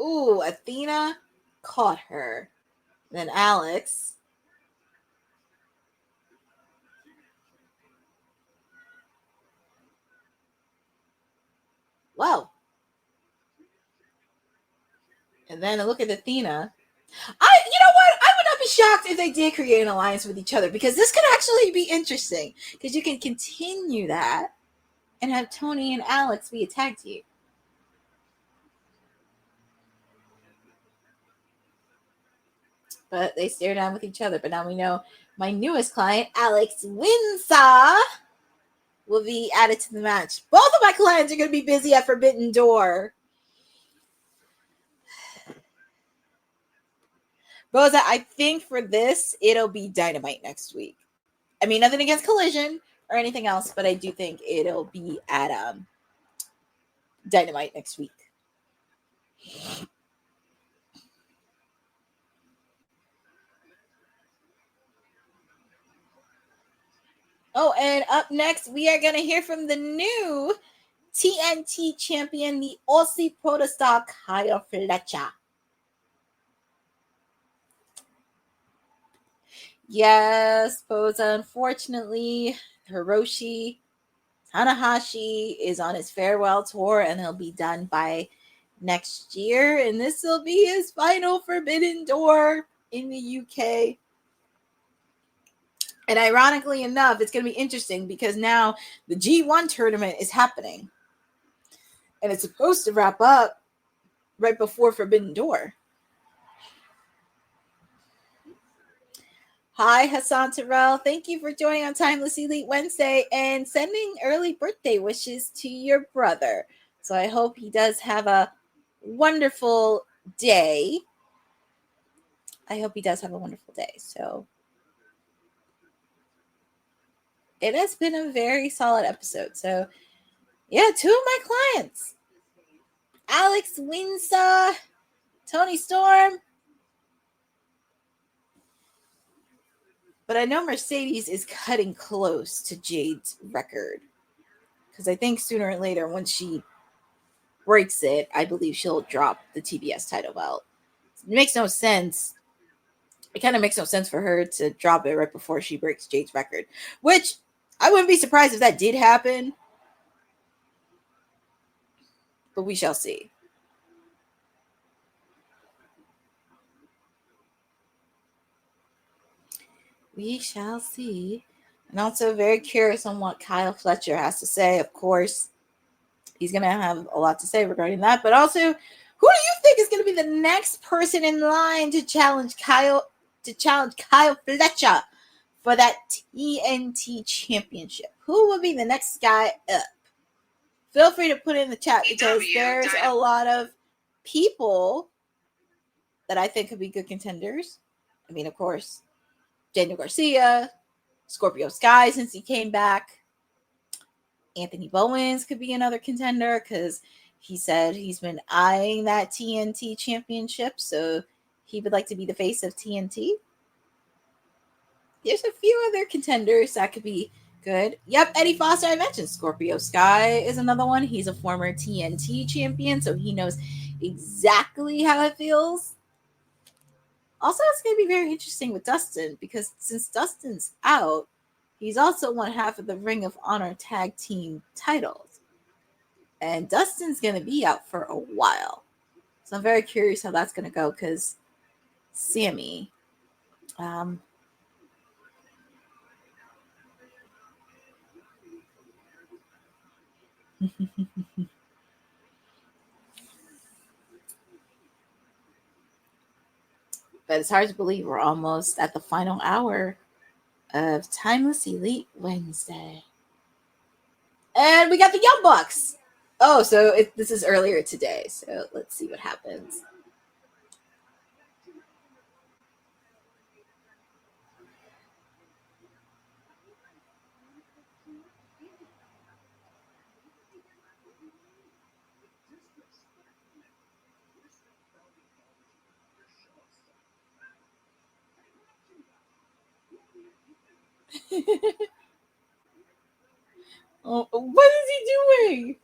Ooh, Athena caught her. Then Alex. Whoa. And then look at Athena. You know what? I would not be shocked if they did create an alliance with each other, because this could actually be interesting. Because you can continue that and have Tony and Alex be a tag team. But they stare down with each other. But now we know my newest client, Alex Windsor, will be added to the match. Both of my clients are going to be busy at Forbidden Door. Rosa, I think for this, it'll be Dynamite next week. I mean, nothing against Collision or anything else, but I do think it'll be at Dynamite next week. Oh, and up next, we are going to hear from the new TNT champion, the Aussie protostar, Kyle Fletcher. Yes, Posa, unfortunately, Hiroshi Tanahashi is on his farewell tour, and he'll be done by next year. And this will be his final Forbidden Door in the UK. And ironically enough, it's going to be interesting because now the G1 tournament is happening. And it's supposed to wrap up right before Forbidden Door. Hi, Hassan Terrell. Thank you for joining on Timeless Elite Wednesday and sending early birthday wishes to your brother. So I hope he does have a wonderful day. So it has been a very solid episode. So yeah, two of my clients, Alex Windsor, Tony Storm. But I know Mercedes is cutting close to Jade's record, because I think sooner or later, once she breaks it, I believe she'll drop the TBS title belt. It makes no sense. It kind of makes no sense for her to drop it right before she breaks Jade's record, which I wouldn't be surprised if that did happen. But we shall see. We shall see. And also very curious on what Kyle Fletcher has to say. Of course, he's going to have a lot to say regarding that. But also, who do you think is going to be the next person in line to challenge Kyle Fletcher for that TNT championship? Who will be the next guy up? Feel free to put it in the chat, because there's a lot of people that I think could be good contenders. I mean, of course, Daniel Garcia, Scorpio Skye, since he came back. Anthony Bowens could be another contender, because he said he's been eyeing that TNT championship, so he would like to be the face of TNT. There's a few other contenders that could be good. Yep, Eddie Foster, I mentioned. Scorpio Skye is another one. He's a former TNT champion, so he knows exactly how it feels. Also, it's going to be very interesting with Dustin, because since Dustin's out, he's also one half of the Ring of Honor tag team titles. And Dustin's going to be out for a while. So I'm very curious how that's going to go, because Sammy, but it's hard to believe we're almost at the final hour of Timeless Elite Wednesday. And we got the Young Bucks. Oh, so this is earlier today. So let's see what happens. Oh, what is he doing?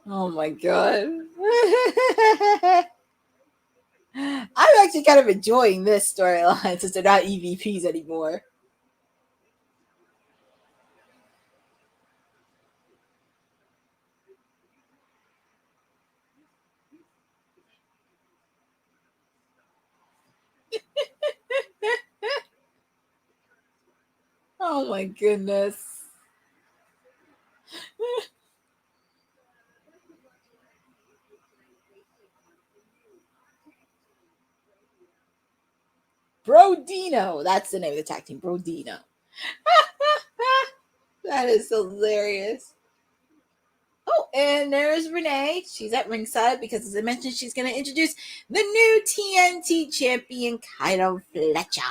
Oh my god. I'm actually kind of enjoying this storyline since they're not EVPs anymore. Oh my goodness. Brodido. That's the name of the tag team. Brodido. That is hilarious. Oh, and there's Renee. She's at ringside because, as I mentioned, she's going to introduce the new TNT champion, Kyle Fletcher.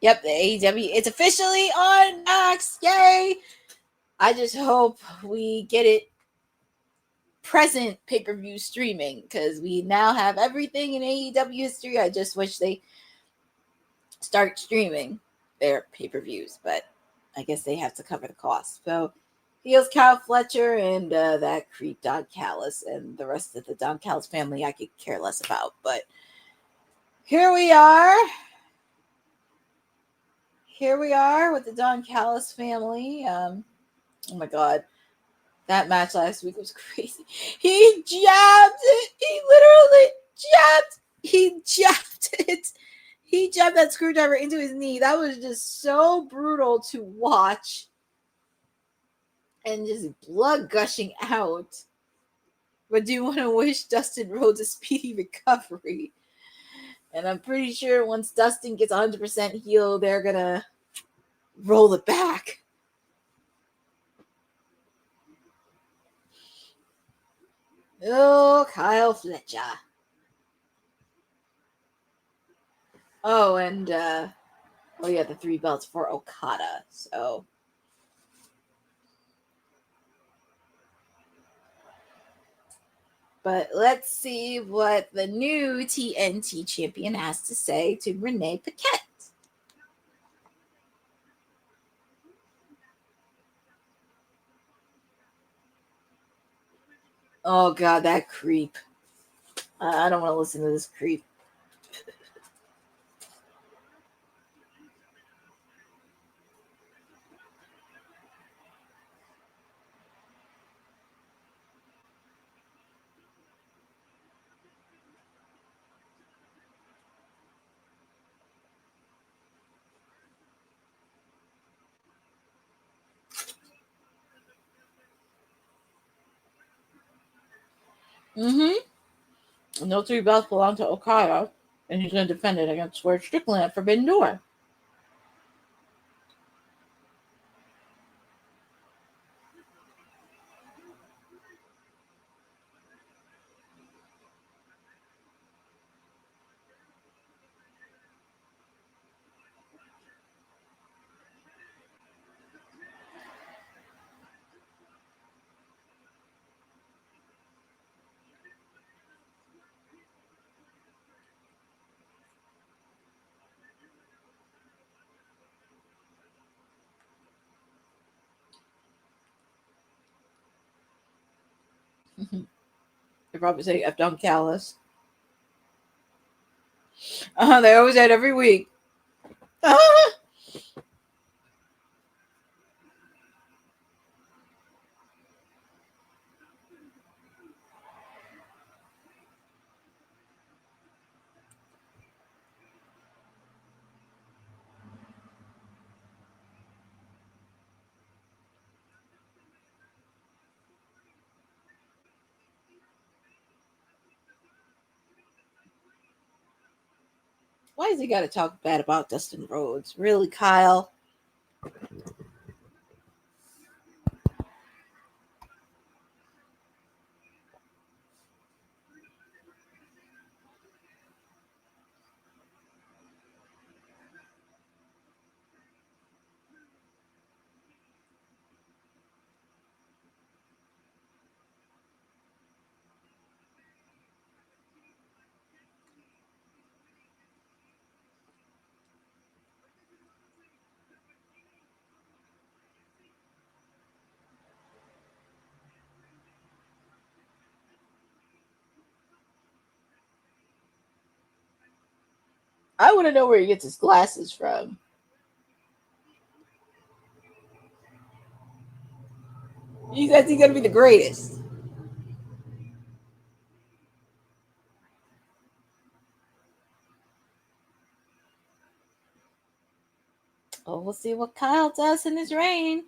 Yep, the AEW. It's officially on Max. Yay! I just hope we get it present pay-per-view streaming because we now have everything in AEW history. I just wish they start streaming their pay-per-views, but I guess they have to cover the cost. So here's Kyle Fletcher and that creep Don Callis and the rest of the Don Callis family I could care less about. But here we are. Here we are with the Don Callis family. Oh my god. That match last week was crazy. He jabbed it. He literally jabbed it. He jabbed that screwdriver into his knee. That was just so brutal to watch. And just blood gushing out. But do you want to wish Dustin Rhodes a speedy recovery? And I'm pretty sure once Dustin gets 100% healed, they're going to roll it back. Oh, Kyle Fletcher. Oh, and the 3 belts for Okada. So but let's see what the new TNT champion has to say to Renee Paquette. Oh god, that creep. I don't want to listen to this creep. No 3 belts belong to Okada, and he's going to defend it against Swerve Strickland at Forbidden Door. They probably say F Don Callis. They always add every week. Why has he got to talk bad about Dustin Rhodes? Really, Kyle? I want to know where he gets his glasses from. He says he's going to be the greatest. Oh, we'll see what Kyle does in his reign.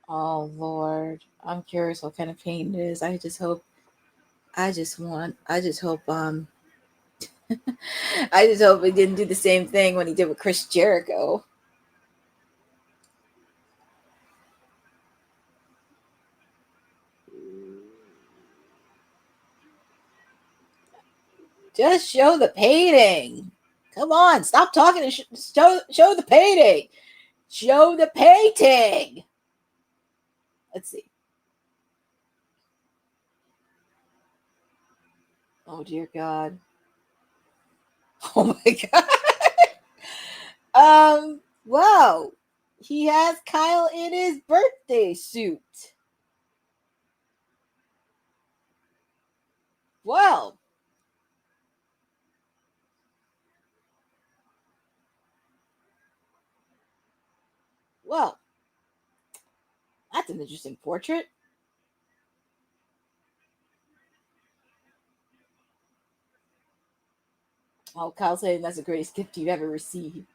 Oh Lord, I'm curious what kind of pain it is. I just hope I just hope I just hope he didn't do the same thing when he did with Chris Jericho. Just show the painting. Come on, stop talking and show the painting. Show the painting. Let's see. Oh dear God. Oh my God. Wow. He has Kyle in his birthday suit. Wow. Well, that's an interesting portrait. Oh, Kyle saying that's the greatest gift you've ever received.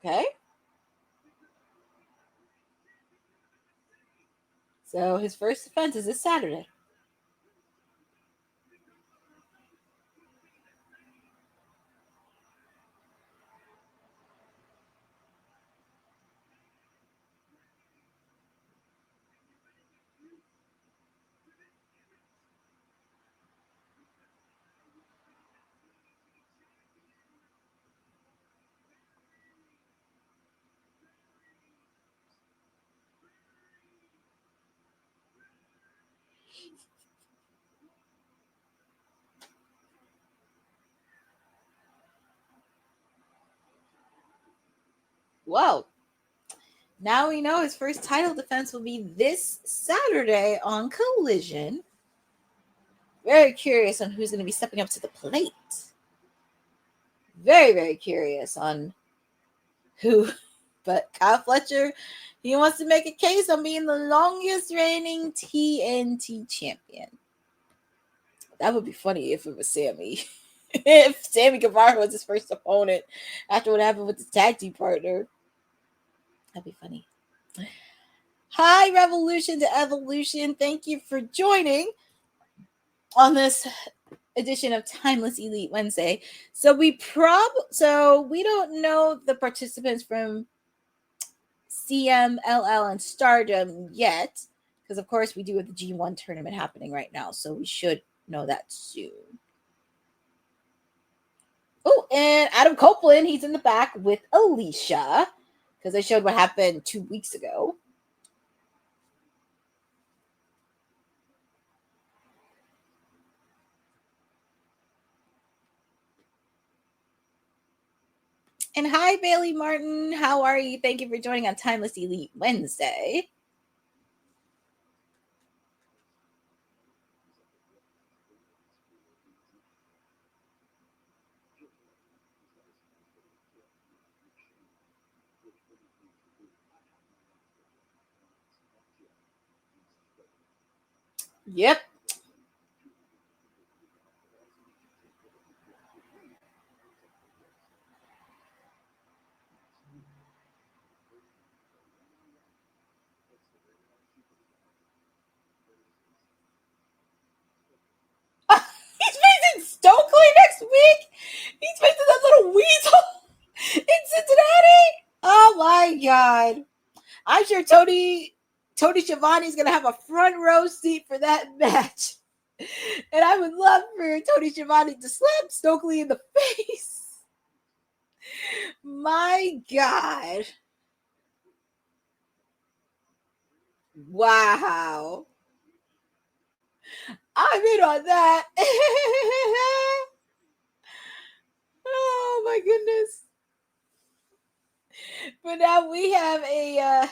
Okay. So his first defense is this Saturday. Whoa. Now we know his first title defense will be this Saturday on Collision. Very curious on who's going to be stepping up to the plate. Very, very curious on who. But Kyle Fletcher, he wants to make a case on being the longest reigning TNT champion. That would be funny if it was Sammy. If Sammy Guevara was his first opponent after what happened with his tag team partner. That'd be funny. Hi, Revolution to Evolution. Thank you for joining on this edition of Timeless Elite Wednesday. So we don't know the participants from CMLL and Stardom yet, because of course we do have the G1 tournament happening right now, so we should know that soon. Oh, and Adam Copeland, he's in the back with Alicia, because they showed what happened 2 weeks ago. And hi, Bailey Martin. How are you? Thank you for joining on Timeless Elite Wednesday. Yep. He's facing Stokely next week. He's facing that little weasel in Cincinnati. Oh my god! I'm sure Tony Schiavone's gonna have a front row seat for that match, and I would love for Tony Schiavone to slap Stokely in the face. My god! Wow! I'm in on that. Oh my goodness. But now we have a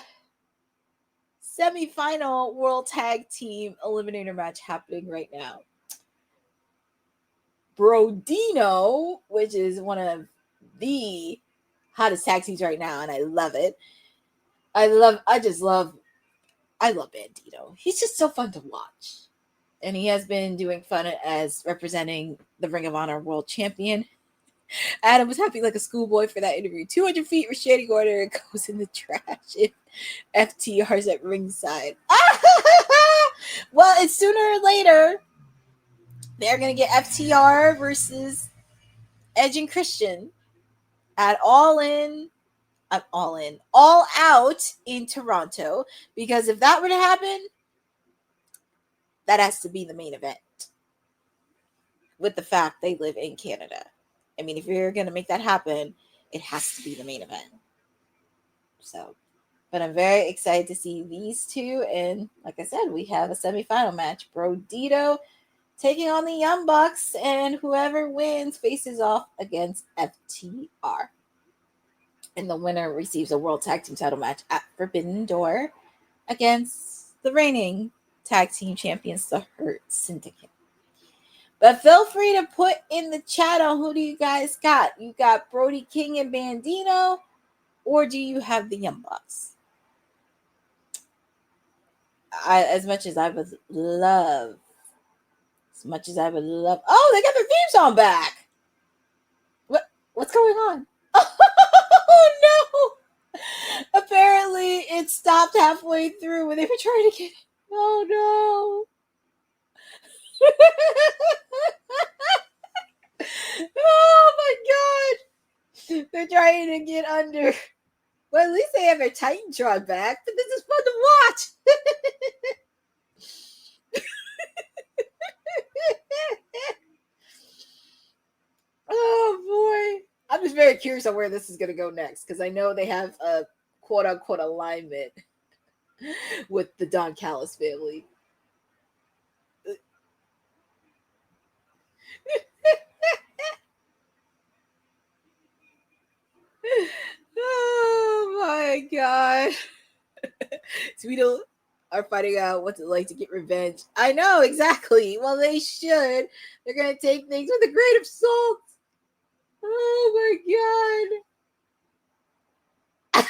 semifinal World Tag Team Eliminator match happening right now. Brodido, which is one of the hottest tag teams right now, and I love it. I love Bandito. He's just so fun to watch. And he has been doing fun as representing the Ring of Honor World Champion. Adam was happy like a schoolboy for that interview. 200 feet restraining order goes in the trash if FTR's at ringside. Well, it's sooner or later. They're going to get FTR versus Edge and Christian at All Out in Toronto. Because if that were to happen, that has to be the main event. With the fact they live in Canada. I mean, if you're going to make that happen, it has to be the main event. So, but I'm very excited to see these two. And like I said, we have a semifinal match. Brodido taking on the Young Bucks. And whoever wins faces off against FTR. And the winner receives a World Tag Team title match at Forbidden Door against the reigning Tag Team Champions, the Hurt Syndicate. But feel free to put in the chat on who do you guys got. You got Brody King and Bandito, or do you have the Young Bucks? As much as I would love. Oh, they got their theme song back. What's going on? Oh no! Apparently, it stopped halfway through when they were trying to get it. Oh no! Oh my god! They're trying to get under. Well, at least they have their Titantron back, but this is fun to watch. Oh boy. I'm just very curious on where this is going to go next because I know they have a quote unquote alignment with the Don Callis family. Oh my god. Tweedle are finding out what's it like to get revenge. I know, exactly. Well, they should. They're going to take things with a grain of salt. Oh my god.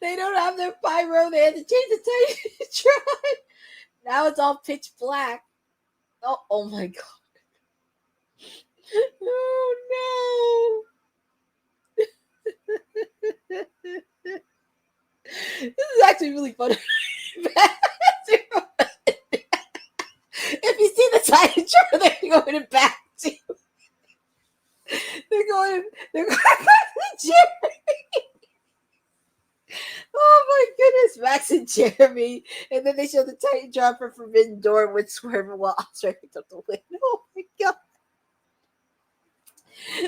They don't have their pyro. They had to change the Titantron. Now it's all pitch black. Oh my god. Oh no. This is actually really funny. If you see the Titantron, they're going back to. They're going back to Jeremy. Oh my goodness, Max and Jeremy. And then they show the Titantron for Forbidden Door with Swerve while Osprey picked up the win. Oh my god.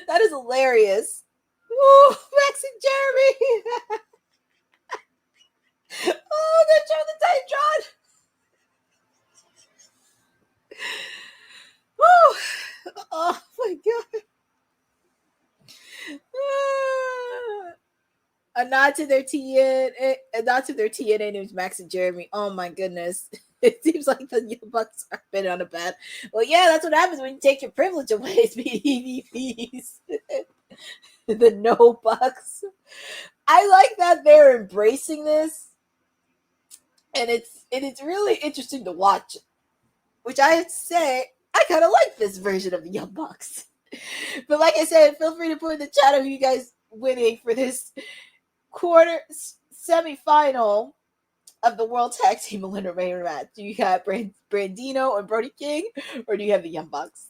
That is hilarious. Oh, Max and Jeremy. Oh, they're showing the Titantron. Oh my god. A nod to their TNA names Max and Jeremy. Oh my goodness. It seems like the Young Bucks are been on a bad. Well, yeah, that's what happens when you take your privilege away. It's EVPs. The no Bucks. I like that they're embracing this. And it's really interesting to watch, which I have to say, I kind of like this version of the Young Bucks. But like I said, feel free to put in the chat of you guys winning for this semifinal of the World Tag Team Eliminator match. Do you have Brandino and Brody King, or do you have the Young Bucks?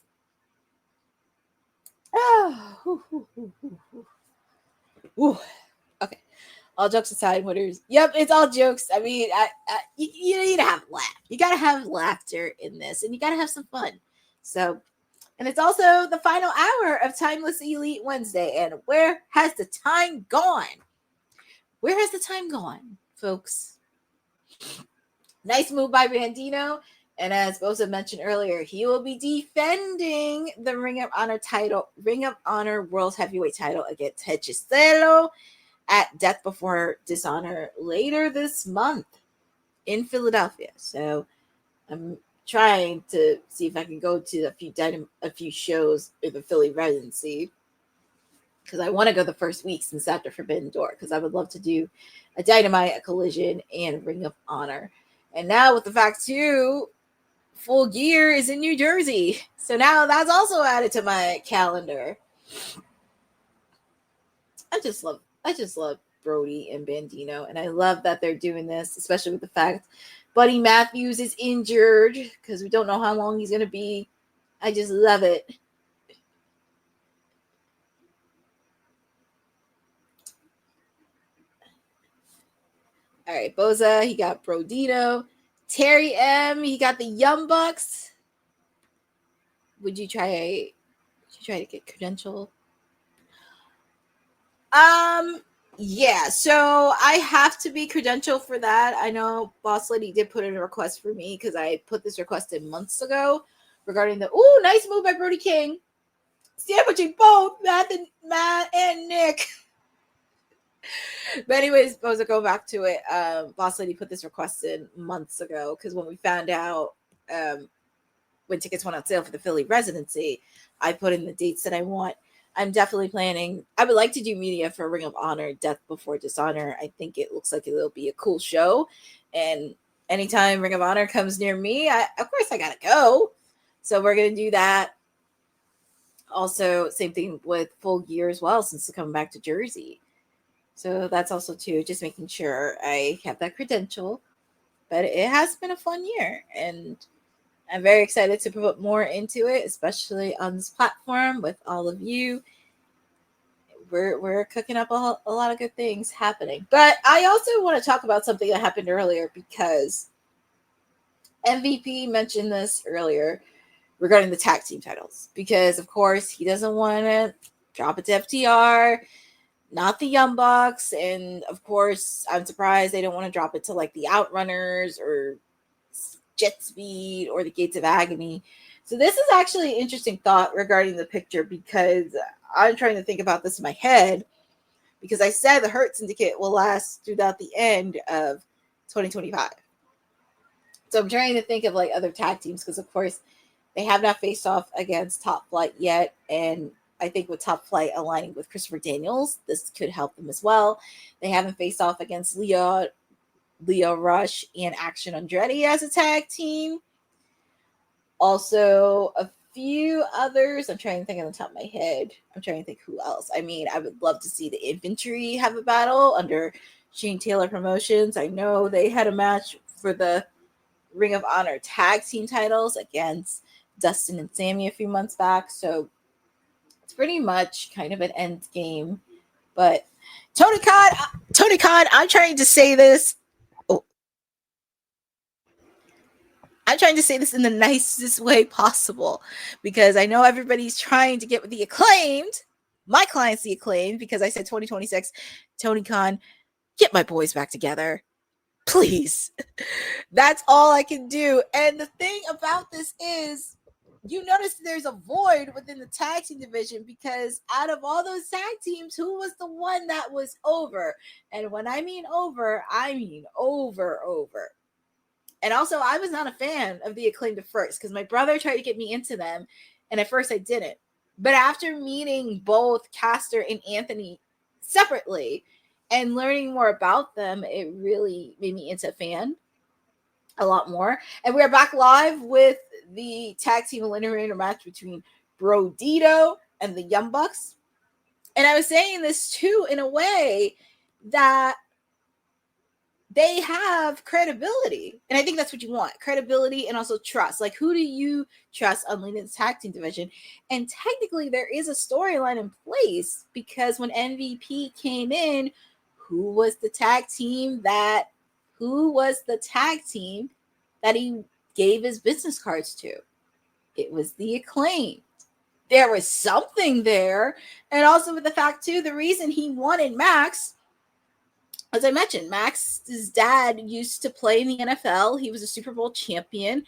Okay. All jokes aside, winners. Yep, it's all jokes. I mean, you need to have a laugh. You got to have laughter in this, and you got to have some fun. So, and it's also the final hour of Timeless Elite Wednesday. And where has the time gone? Where has the time gone, folks? Nice move by Bandino. And as Boza mentioned earlier, he will be defending the Ring of Honor World Heavyweight title against Hechicero at Death Before Dishonor later this month in Philadelphia. So I'm trying to see if I can go to a few shows in the Philly residency, because I want to go the first week since after Forbidden Door, because I would love to do a Dynamite, a Collision, and a Ring of Honor. And now with the fact too, Full Gear is in New Jersey, so now that's also added to my calendar. I just love Brody and Bandino, and I love that they're doing this, especially with the fact Buddy Matthews is injured, because we don't know how long he's going to be. I just love it. All right, Boza, he got Brodido. Terry M, he got the Young Bucks. Would you try to get credential? Yeah, so I have to be credentialed for that. I know Boss Lady did put in a request for me, because I put this request in months ago regarding the nice move by Brody King. Sandwiching both Matt and Nick. But anyways, I was to go back to it. Boss Lady put this request in months ago, because when we found out when tickets went on sale for the Philly residency, I put in the dates that I want. I'm definitely planning. I would like to do media for Ring of Honor, Death Before Dishonor. I think it looks like it'll be a cool show. And anytime Ring of Honor comes near me, of course I got to go. So we're going to do that. Also, same thing with Full Gear as well, since it's coming back to Jersey. So that's also too, just making sure I have that credential. But it has been a fun year, and I'm very excited to put more into it, especially on this platform with all of you. We're cooking up a lot of good things happening. But I also want to talk about something that happened earlier, because MVP mentioned this earlier regarding the tag team titles, because of course he doesn't want to drop it to FTR, not the Young Bucks, and of course I'm surprised they don't want to drop it to like the Outrunners or Jet Speed or the Gates of Agony. So this is actually an interesting thought regarding the picture, because I'm trying to think about this in my head, because I said the Hurt Syndicate will last throughout the end of 2025. So I'm trying to think of like other tag teams, because of course they have not faced off against Top Flight yet, and I think with Top Flight aligning with Christopher Daniels, this could help them as well. They haven't faced off against Leo Rush and Action Andretti as a tag team. Also, a few others. I'm trying to think on the top of my head. I'm trying to think who else. I mean, I would love to see the Infantry have a battle under Shane Taylor Promotions. I know they had a match for the Ring of Honor tag team titles against Dustin and Sammy a few months back. So it's pretty much kind of an end game. But Tony Khan, I'm trying to say this. I'm trying to say this in the nicest way possible, because I know everybody's trying to get with the Acclaimed. My clients, the Acclaimed, because I said 2026. Tony Khan, get my boys back together, please. That's all I can do. And the thing about this is, you notice there's a void within the tag team division, because out of all those tag teams, who was the one that was over? And when I mean over, I mean over. And also, I was not a fan of the Acclaimed at first, because my brother tried to get me into them, and at first I didn't. But after meeting both Caster and Anthony separately and learning more about them, it really made me into a fan. a lot more. And we are back live with the tag team eliminator match between Brodido and the Young Bucks. And I was saying this too in a way that they have credibility. And I think that's what you want. Credibility and also trust. Like, who do you trust on leading the tag team division? And technically there is a storyline in place, because when MVP came in, who was the tag team that he gave his business cards to? It was the Acclaimed. There was something there. And also with the fact too, the reason he wanted Max, as I mentioned, Max's dad used to play in the NFL. He was a Super Bowl champion.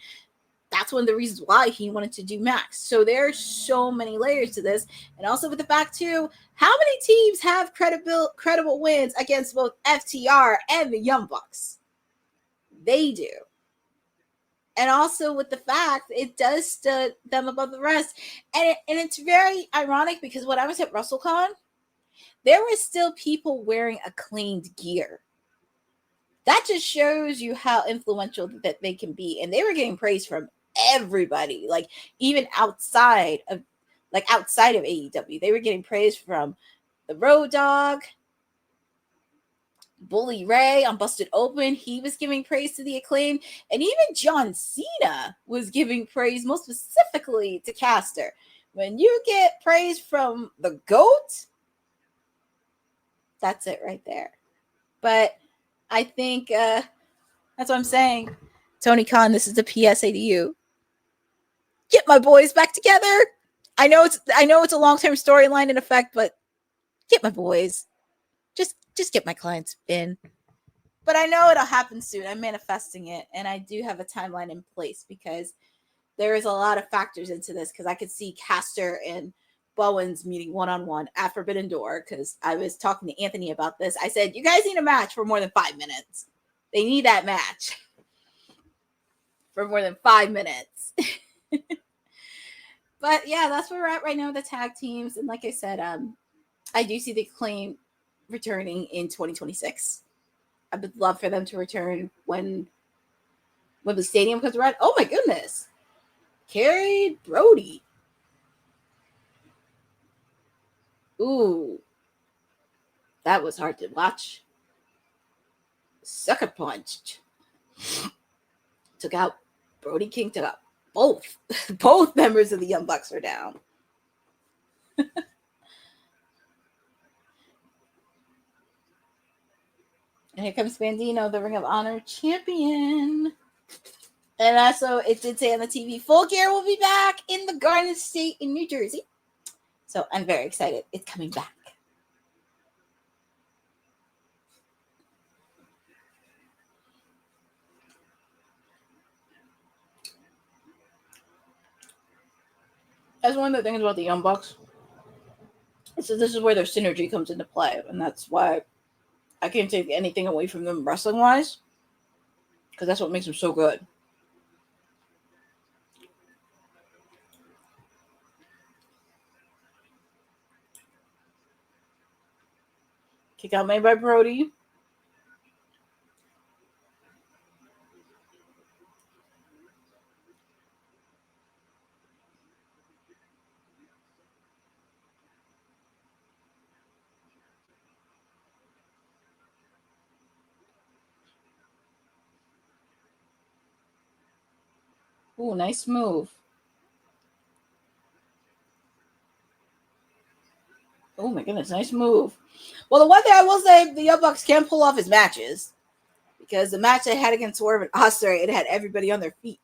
That's one of the reasons why he wanted to do Max. So there's so many layers to this. And also with the fact too, how many teams have credible wins against both FTR and the Young Bucks? They do. And also with the fact it does stand them above the rest. And it's very ironic, because when I was at WrestleCon, there were still people wearing Acclaimed gear. That just shows you how influential that they can be. And they were getting praise from everybody, like even outside of AEW. They were getting praise from the Road Dogg, Bully Ray on Busted Open. He was giving praise to the Acclaim. And even John Cena was giving praise, most specifically to Caster. When you get praise from the GOAT, that's it right there. But I think that's what I'm saying. Tony Khan, this is the PSA to you. Get my boys back together. I know it's a long-term storyline in effect, but get my boys. Just get my clients in. But I know it'll happen soon. I'm manifesting it, and I do have a timeline in place, because there is a lot of factors into this, because I could see Caster and Bowens meeting one-on-one at Forbidden Door, because I was talking to Anthony about this. I said, you guys need a match for more than 5 minutes. They need that match for more than 5 minutes. But yeah, that's where we're at right now with the tag teams. And like I said, I do see the Acclaim returning in 2026. I would love for them to return when the stadium comes around. Oh my goodness. Carried Brody. Ooh. That was hard to watch. Sucker punched. Took out Brody King, took out both members of the Young Bucks are down. And here comes Bandino, the Ring of Honor champion. And also, it did say on the TV, Full Gear will be back in the Garden State in New Jersey. So I'm very excited. It's coming back. That's one of the things about the Young Bucks. So this is where their synergy comes into play. And that's why I can't take anything away from them wrestling-wise, because that's what makes them so good. Kick out made by Brody. Ooh, nice move. Oh my goodness, nice move. Well, the one thing I will say, the Young Bucks can pull off his matches, because the match they had against Swerve and Ospreay, it had everybody on their feet.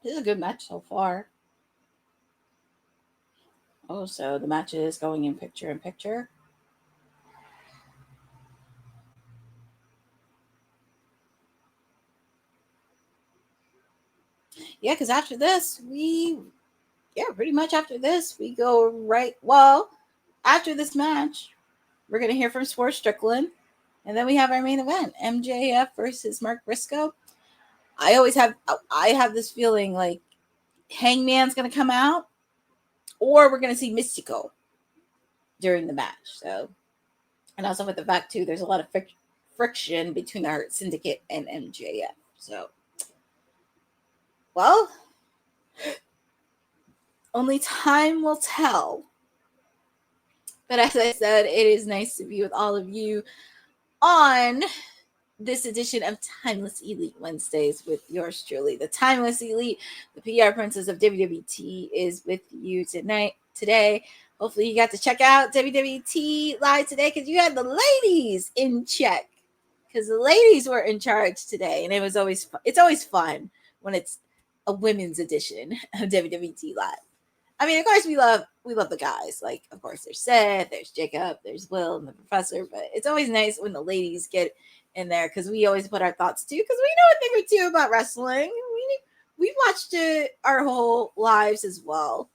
This is a good match so far. Oh, so the match is going in picture. yeah, because after this, pretty much after this, we go right. Well, after this match, we're going to hear from Swerve Strickland. And then we have our main event, MJF versus Mark Briscoe. I have this feeling like Hangman's going to come out, or we're going to see Mystico during the match. So, and also with the fact too, there's a lot of friction between the Hurt Syndicate and MJF. So, well, only time will tell. But as I said, it is nice to be with all of you on this edition of Timeless Elite Wednesdays with yours truly. The Timeless Elite, the PR princess of WWT, is with you today. Hopefully you got to check out WWT live today because you had the ladies in check. Because the ladies were in charge today, and it's always fun when it's a women's edition of WWT live. I mean, of course, we love the guys. Like, of course, there's Seth, there's Jacob, there's Will, and the Professor. But it's always nice when the ladies get in there because we always put our thoughts too. Because we know a thing or two about wrestling. We've watched it our whole lives as well.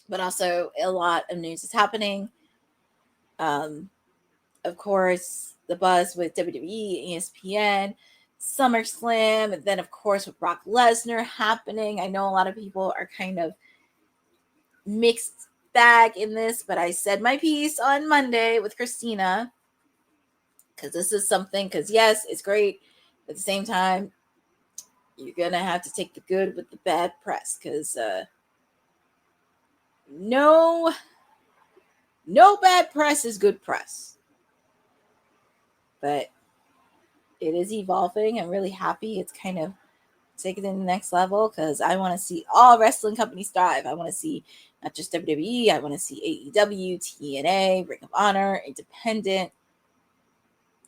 But also, a lot of news is happening. Of course, the buzz with WWE, ESPN, SummerSlam, and then of course with Brock Lesnar happening. I know a lot of people are kind of mixed bag in this, but I said my piece on Monday with Christina because this is something, because yes, it's great. At the same time, you're gonna have to take the good with the bad press because no bad press is good press. But it is evolving. I'm really happy it's kind of taken to the next level because I want to see all wrestling companies thrive. I want to see not just WWE, I want to see AEW, TNA, Ring of Honor, Independent,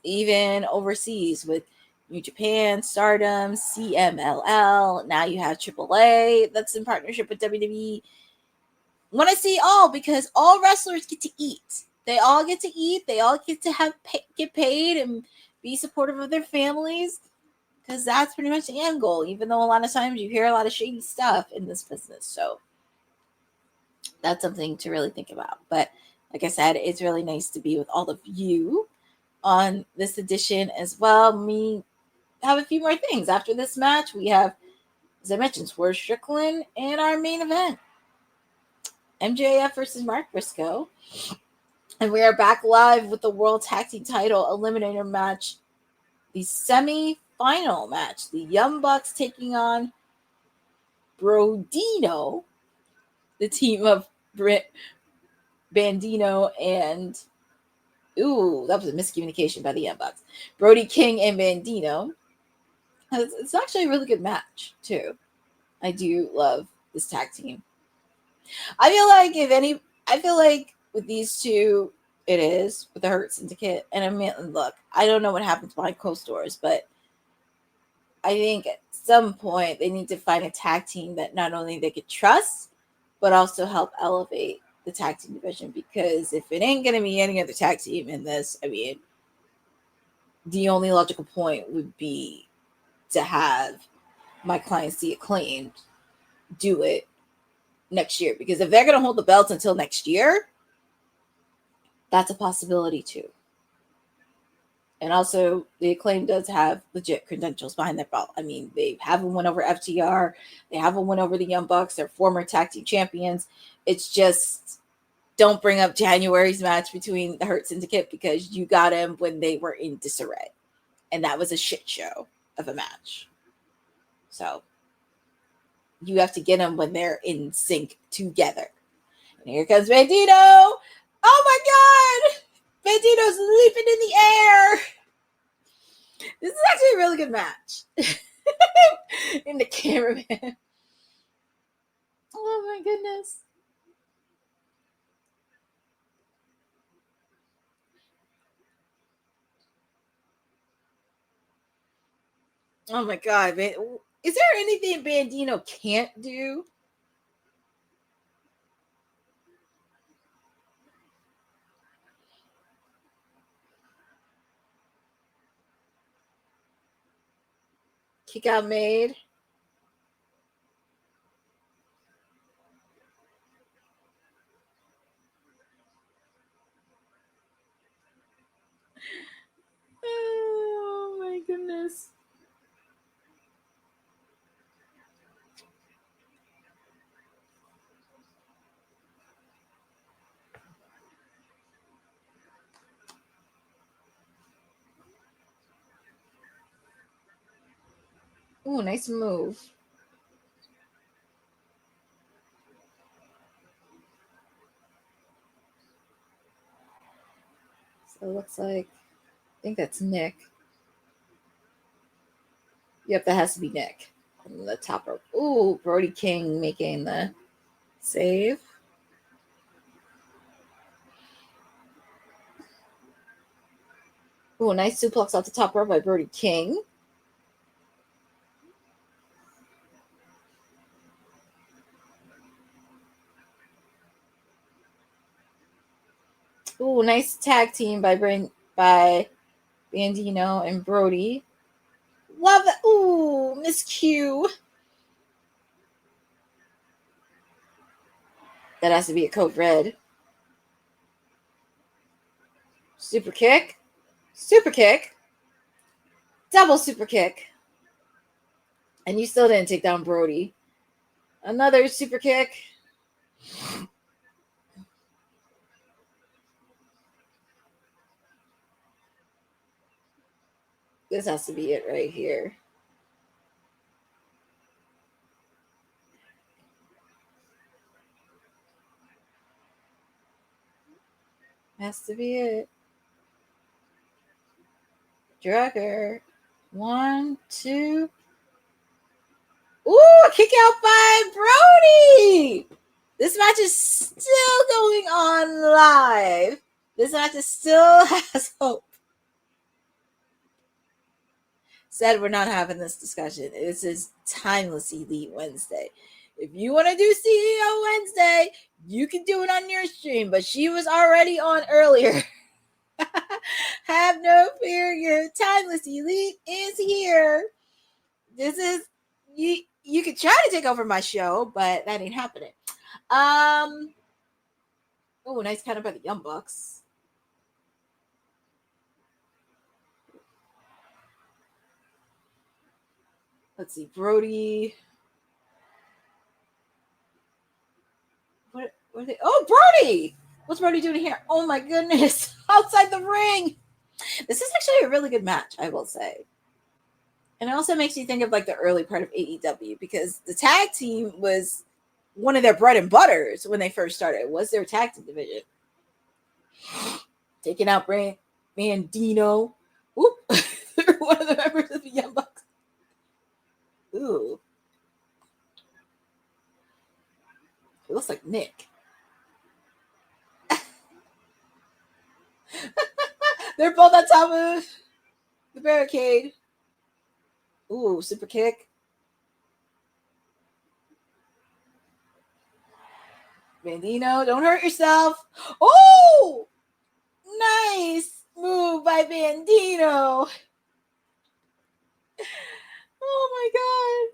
even overseas with New Japan, Stardom, CMLL. Now you have AAA that's in partnership with WWE. Want to see all because all wrestlers get to eat. They all get to eat. They all get to get paid and be supportive of their families. Because that's pretty much the end goal, even though a lot of times you hear a lot of shady stuff in this business. So that's something to really think about. But like I said, it's really nice to be with all of you on this edition as well. We have a few more things. After this match, we have, as I mentioned, Swerve Strickland in our main event. MJF versus Mark Briscoe. And we are back live with the World Tag Team title Eliminator match. The semi-final match. The Young Bucks taking on Brodido, the team of Bandino and that was a miscommunication by the Young Bucks. Brody King and Bandino. It's actually a really good match too. I do love this tag team. I feel like with these two, it is with the Hurt Syndicate. And I mean, look, I don't know what happens behind closed doors, but I think at some point they need to find a tag team that not only they could trust, but also help elevate the tag team division. Because if it ain't going to be any other tag team in this, I mean, the only logical point would be to have my clients see Acclaimed do it next year. Because if they're going to hold the belts until next year, that's a possibility too. And also, the Acclaim does have legit credentials behind their belt. I mean, they have a win over FTR. They have a win over the Young Bucks. They're former tag team champions. It's just, don't bring up January's match between the Hurt Syndicate because you got them when they were in disarray. And that was a shit show of a match. So, you have to get them when they're in sync together. And here comes Bandito. Oh my God! Bandito's leaping in the air. This is actually a really good match. In the cameraman. Oh my goodness. Oh my God, man. Is there anything Bandito can't do? Kick out made. Ooh, nice move. So it looks like, I think that's Nick. Yep, that has to be Nick. On the top rope. Ooh, Brody King making the save. Ooh, nice suplex off the top rope by Brody King. Ooh, nice tag team by Bandino and Brody. Love that. Ooh, Miss Q. That has to be a code red. Super kick. Super kick. Double super kick. And you still didn't take down Brody. Another super kick. This has to be it right here. Has to be it. Drugger. 1, 2. Ooh, a kick out by Brody. This match is still going on live. This match is still has hope. Said we're not having this discussion. This is Timeless Elite Wednesday. If you want to do CEO Wednesday, you can do it on your stream, but she was already on earlier. Have no fear, your Timeless Elite is here. This is you could try to take over my show, but that ain't happening. Oh, nice counter by the Young Bucks. Let's see, Brody. What are they? Oh, Brody! What's Brody doing here? Oh my goodness! Outside the ring. This is actually a really good match, I will say. And it also makes you think of like the early part of AEW because the tag team was one of their bread and butters when they first started. It was their tag team division. Taking out Bandino. Oop. One of the members of the Young Bucks. Ooh. It looks like Nick. They're both on top of the barricade. Ooh, super kick. Bandino, don't hurt yourself. Oh! Nice move by Bandino. Oh my god.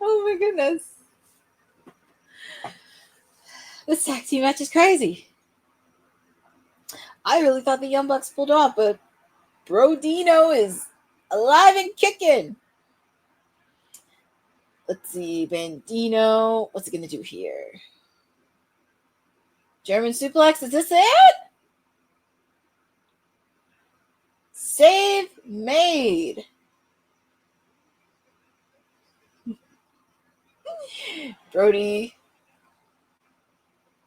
Oh my goodness. This tag team match is crazy. I really thought the Young Bucks pulled off, but Brodido is alive and kicking. Let's see, Bandino. What's he going to do here? German suplex. Is this it? Save made. Brody.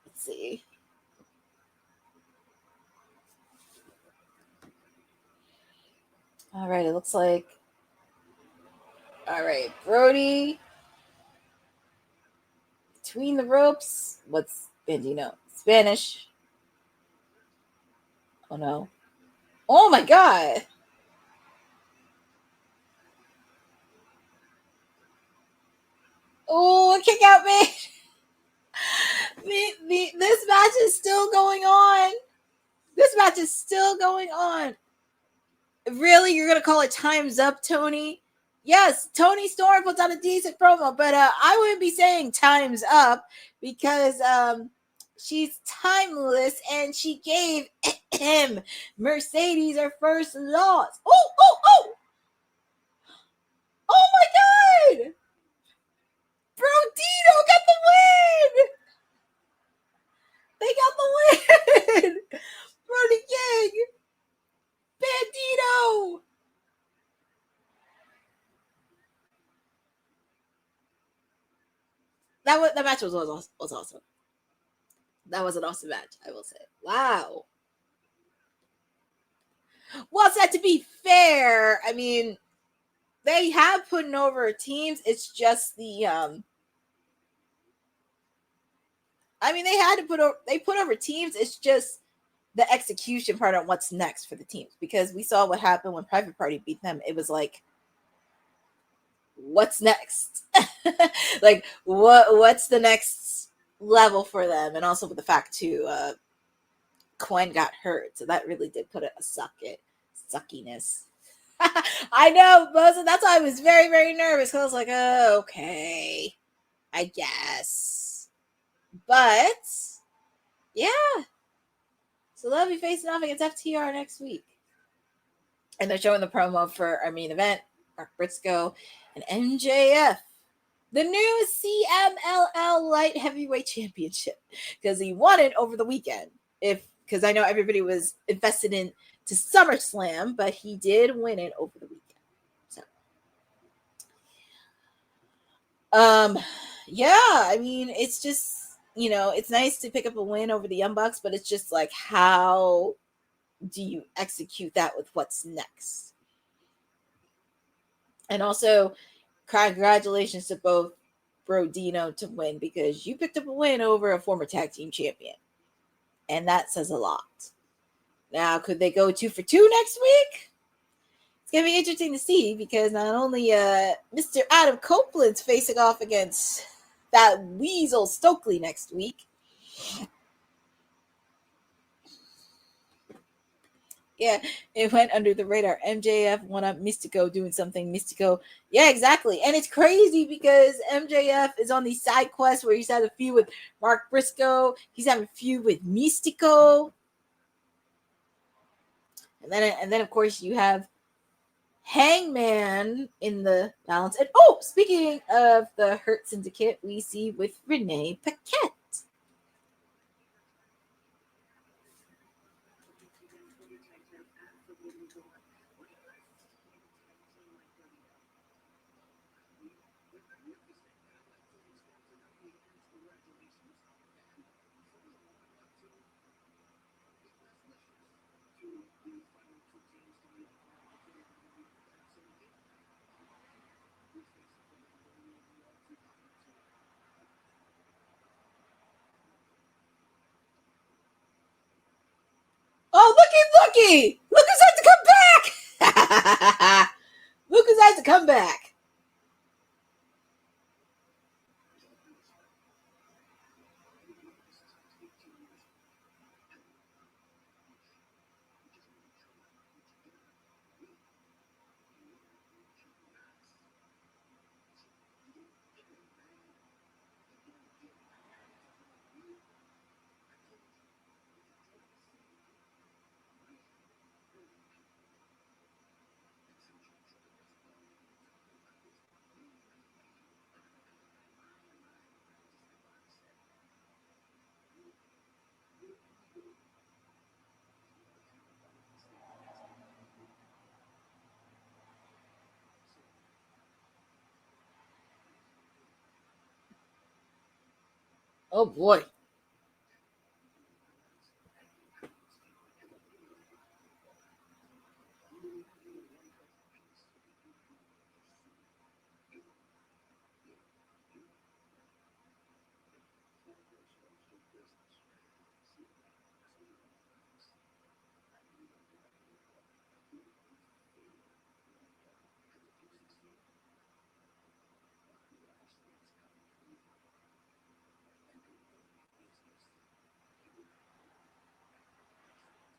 Let's see. All right, it looks like. All right, Brody. Between the ropes. What's Bandino? Spanish. Oh no. Oh my god. Oh, kick out made. This match is still going on. This match is still going on. Really? You're going to call it time's up, Tony? Yes, Tony Storm puts on a decent promo, but I wouldn't be saying time's up because she's timeless and she gave Mercedes her first loss. Oh! Oh my god! Brodido got the win! They got that match was awesome. That was an awesome match, I will say. Wow. Well, said, to be fair, I mean, they have put over teams. It's just the I mean, they put over teams. It's just the execution part on what's next for the teams, because we saw what happened when Private Party beat them. It was like, what's next? Like, what's the next level for them? And also with the fact too, Quen got hurt, so that really did put a suckiness. I know, that's why I was very, very nervous, because I was like, oh, okay, I guess. But yeah, so they'll be facing off against FTR next week, and they're showing the promo for our main event, Mark Briscoe and MJF, the new CMLL Light Heavyweight Championship, because he won it over the weekend. Because I know everybody was invested in to SummerSlam, but he did win it over the weekend. So, yeah, I mean, it's just, it's nice to pick up a win over the Young Bucks, but it's just like, how do you execute that with what's next? And also, congratulations to both Brodido to win, because you picked up a win over a former tag team champion. And that says a lot. Now, could they go 2 for 2 next week? It's going to be interesting to see, because not only Mr. Adam Copeland's facing off against that weasel Stokely next week. Yeah, it went under the radar. MJF won up Mystico doing something. Mystico, yeah, exactly. And it's crazy because MJF is on these side quests where he's had a feud with Mark Briscoe. He's having a feud with Mystico. And then of course you have Hangman in the balance. And speaking of the Hurt Syndicate, we see with Renee Paquette. Oh, looky! Look who's had to come back! Look who's had to come back. Oh boy.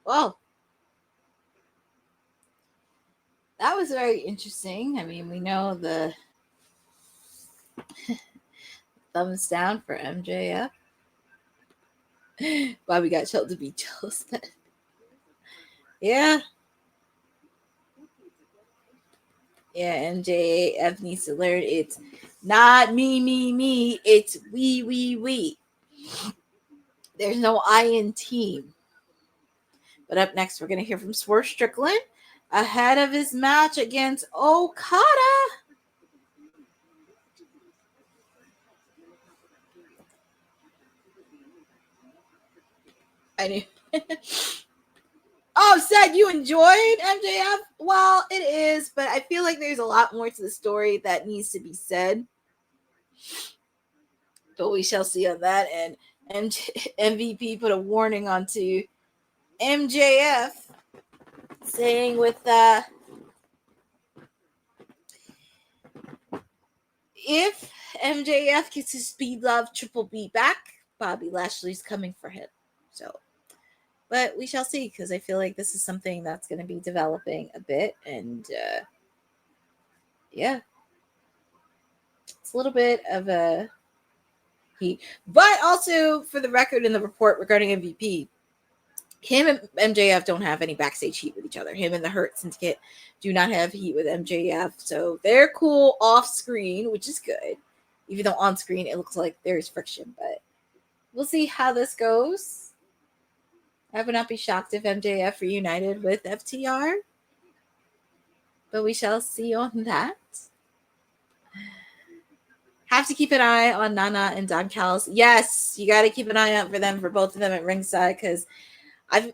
Well, that was very interesting. I mean, we know the thumbs down for MJF. Bobby got told to be jealous. Yeah. Yeah, MJF needs to learn it's not me. It's we. There's no I in team. But up next, we're going to hear from Swerve Strickland ahead of his match against Okada. I knew. Oh, said you enjoyed MJF? Well, it is, but I feel like there's a lot more to the story that needs to be said. But we shall see on that. And MVP put a warning onto MJF, saying with if MJF gets his Speed Love Triple B back, Bobby Lashley's coming for him. So, but we shall see, because I feel like this is something that's going to be developing a bit. And yeah, it's a little bit of a heat. But also, for the record, in the report regarding MVP, him and MJF don't have any backstage heat with each other. Him and the Hurt Syndicate do not have heat with MJF. So they're cool off screen, which is good. Even though on screen it looks like there's friction. But we'll see how this goes. I would not be shocked if MJF reunited with FTR. But we shall see on that. Have to keep an eye on Nana and Don Callis. Yes, you got to keep an eye out for them, for both of them at ringside, because I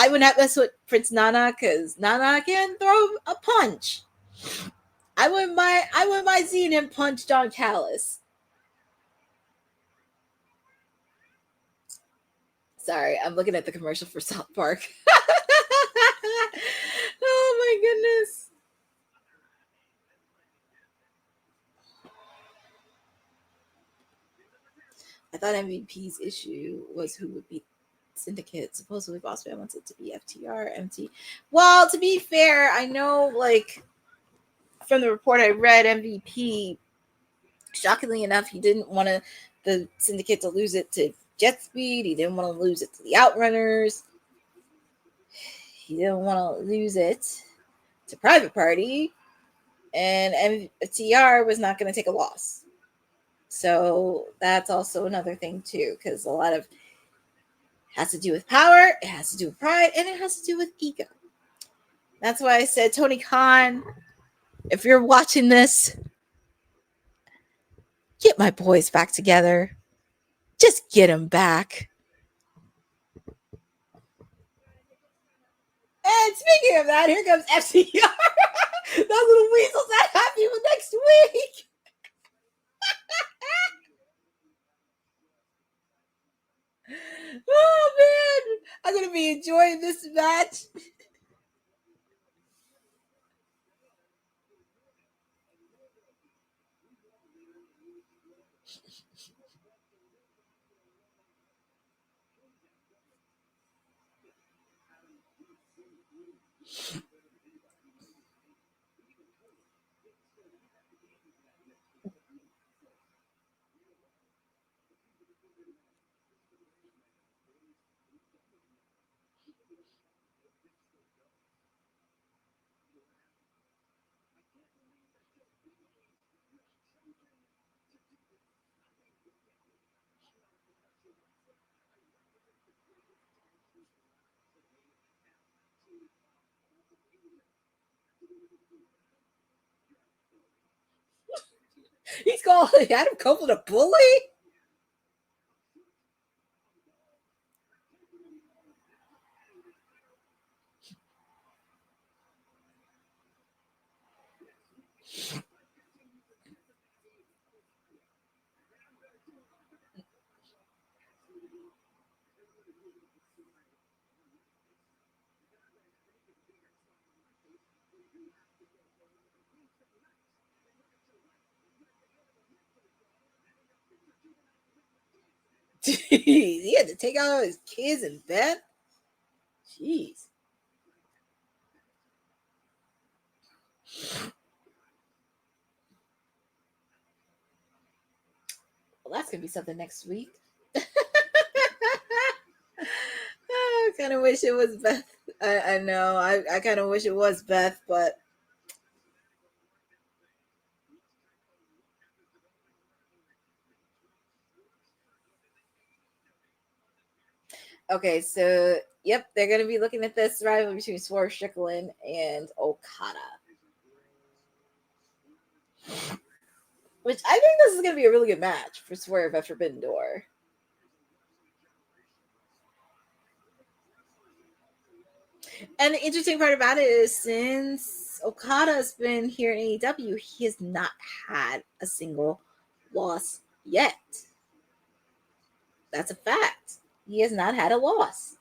would not mess with Prince Nana, because Nana can throw a punch. I wouldn't mind seeing him punch Don Callis. Sorry, I'm looking at the commercial for South Park. Oh my goodness. I thought MVP's issue was who would beat Syndicate. Supposedly Boss Man wants it to be FTR, MT. Well, to be fair, I know, like, from the report I read, MVP, shockingly enough, he didn't want the Syndicate to lose it to Jet Speed. He didn't want to lose it to the Outrunners. He didn't want to lose it to Private Party. And FTR was not going to take a loss. So that's also another thing, too, because a lot of has to do with power, it has to do with pride, and it has to do with ego. That's why I said, Tony Khan, if you're watching this, get my boys back together. Just get them back. And speaking of that, here comes FCR. Those little weasels that happy with next week. Oh, man. I'm going to be enjoying this match. He's calling Adam Copeland a bully? He had to take out all his kids in bed. Jeez. Well, that's gonna be something next week. I kind of wish it was Beth. I know. I kind of wish it was Beth, but okay. So, yep, they're gonna be looking at this rivalry between Swerve Strickland and Okada, which I think this is gonna be a really good match for Swerve at Forbidden Door. And the interesting part about it is since Okada's been here in AEW, he has not had a single loss yet. That's a fact. He has not had a loss.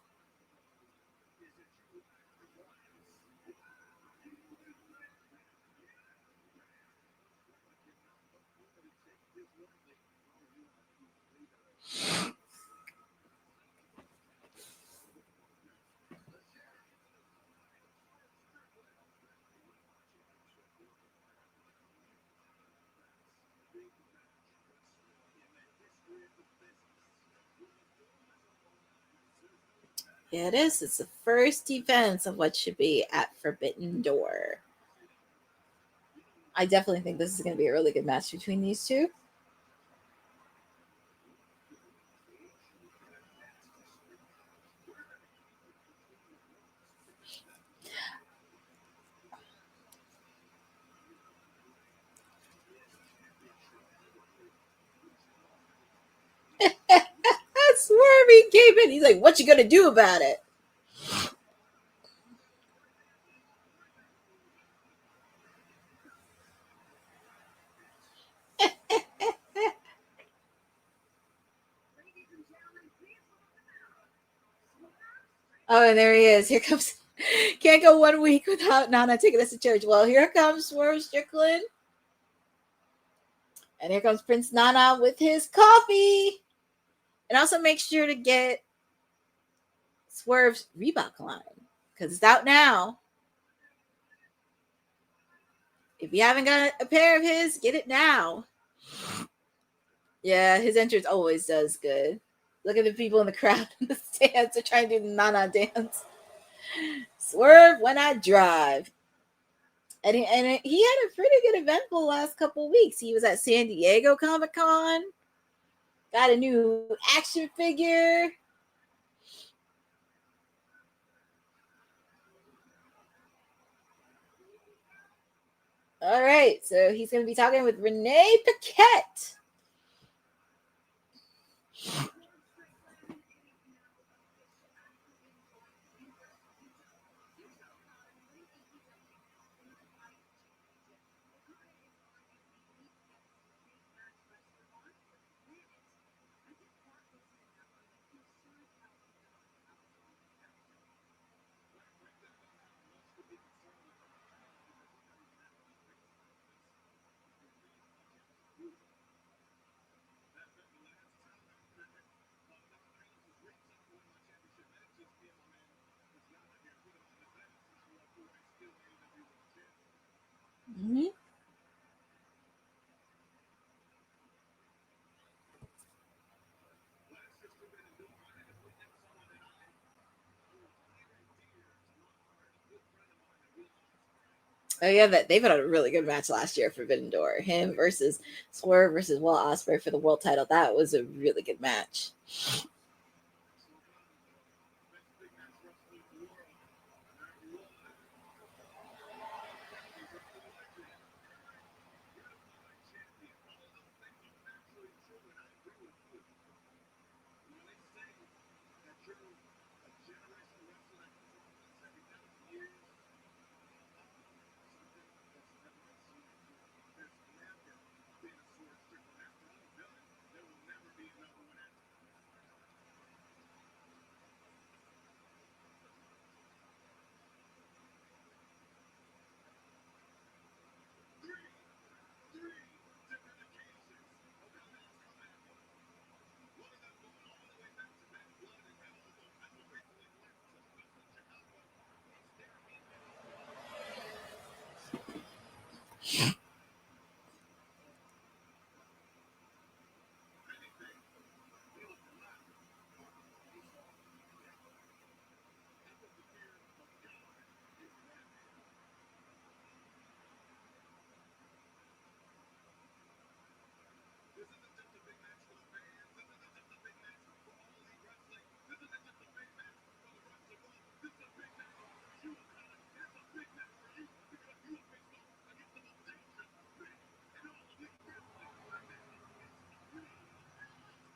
Yeah, it is. It's the first defense of what should be at Forbidden Door. I definitely think this is going to be a really good match between these two. Swervy came in. He's like, what you gonna do about it? Oh, and there he is. Here comes. Can't go 1 week without Nana taking us to church. Well, here comes Swerve Strickland. And here comes Prince Nana with his coffee. And also make sure to get Swerve's Reebok line because it's out now. If you haven't got a pair of his, get it now. Yeah, his entrance always does good. Look at the people in the crowd in the stands. They're trying to do the Nana dance. Swerve when I drive. And he had a pretty good eventful last couple weeks. He was at San Diego Comic-Con. Got a new action figure. All right, so he's going to be talking with Renee Paquette. Mm-hmm. Oh yeah, they've had a really good match last year for Forbidden Door. Him versus Swerve versus Will Ospreay for the world title. That was a really good match.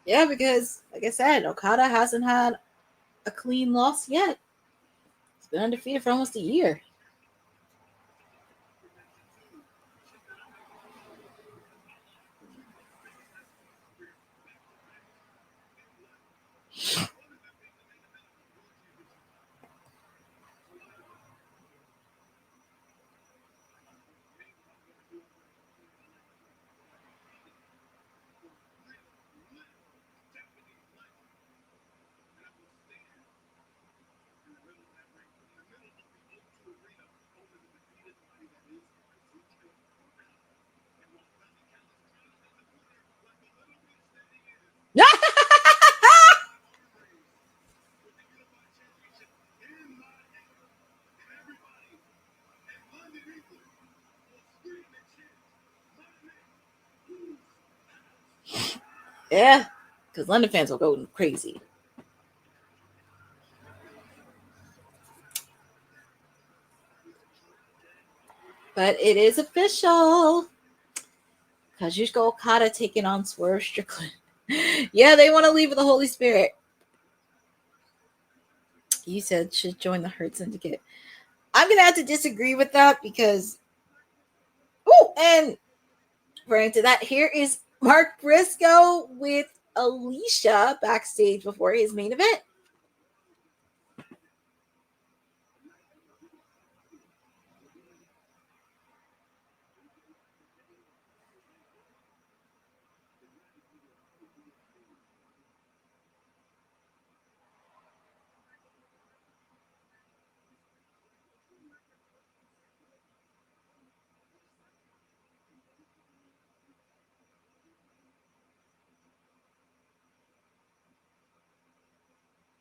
Yeah, because like I said, Okada hasn't had a clean loss yet. It's been undefeated for almost a year. Yeah, because London fans will go crazy. But it is official. Kazuchika Okada taking on Swerve Strickland. Yeah, they want to leave with the Holy Spirit. You said should join the Hurt Syndicate. I'm going to have to disagree with that because... Oh, and right into that, here is Mark Briscoe with Alicia backstage before his main event.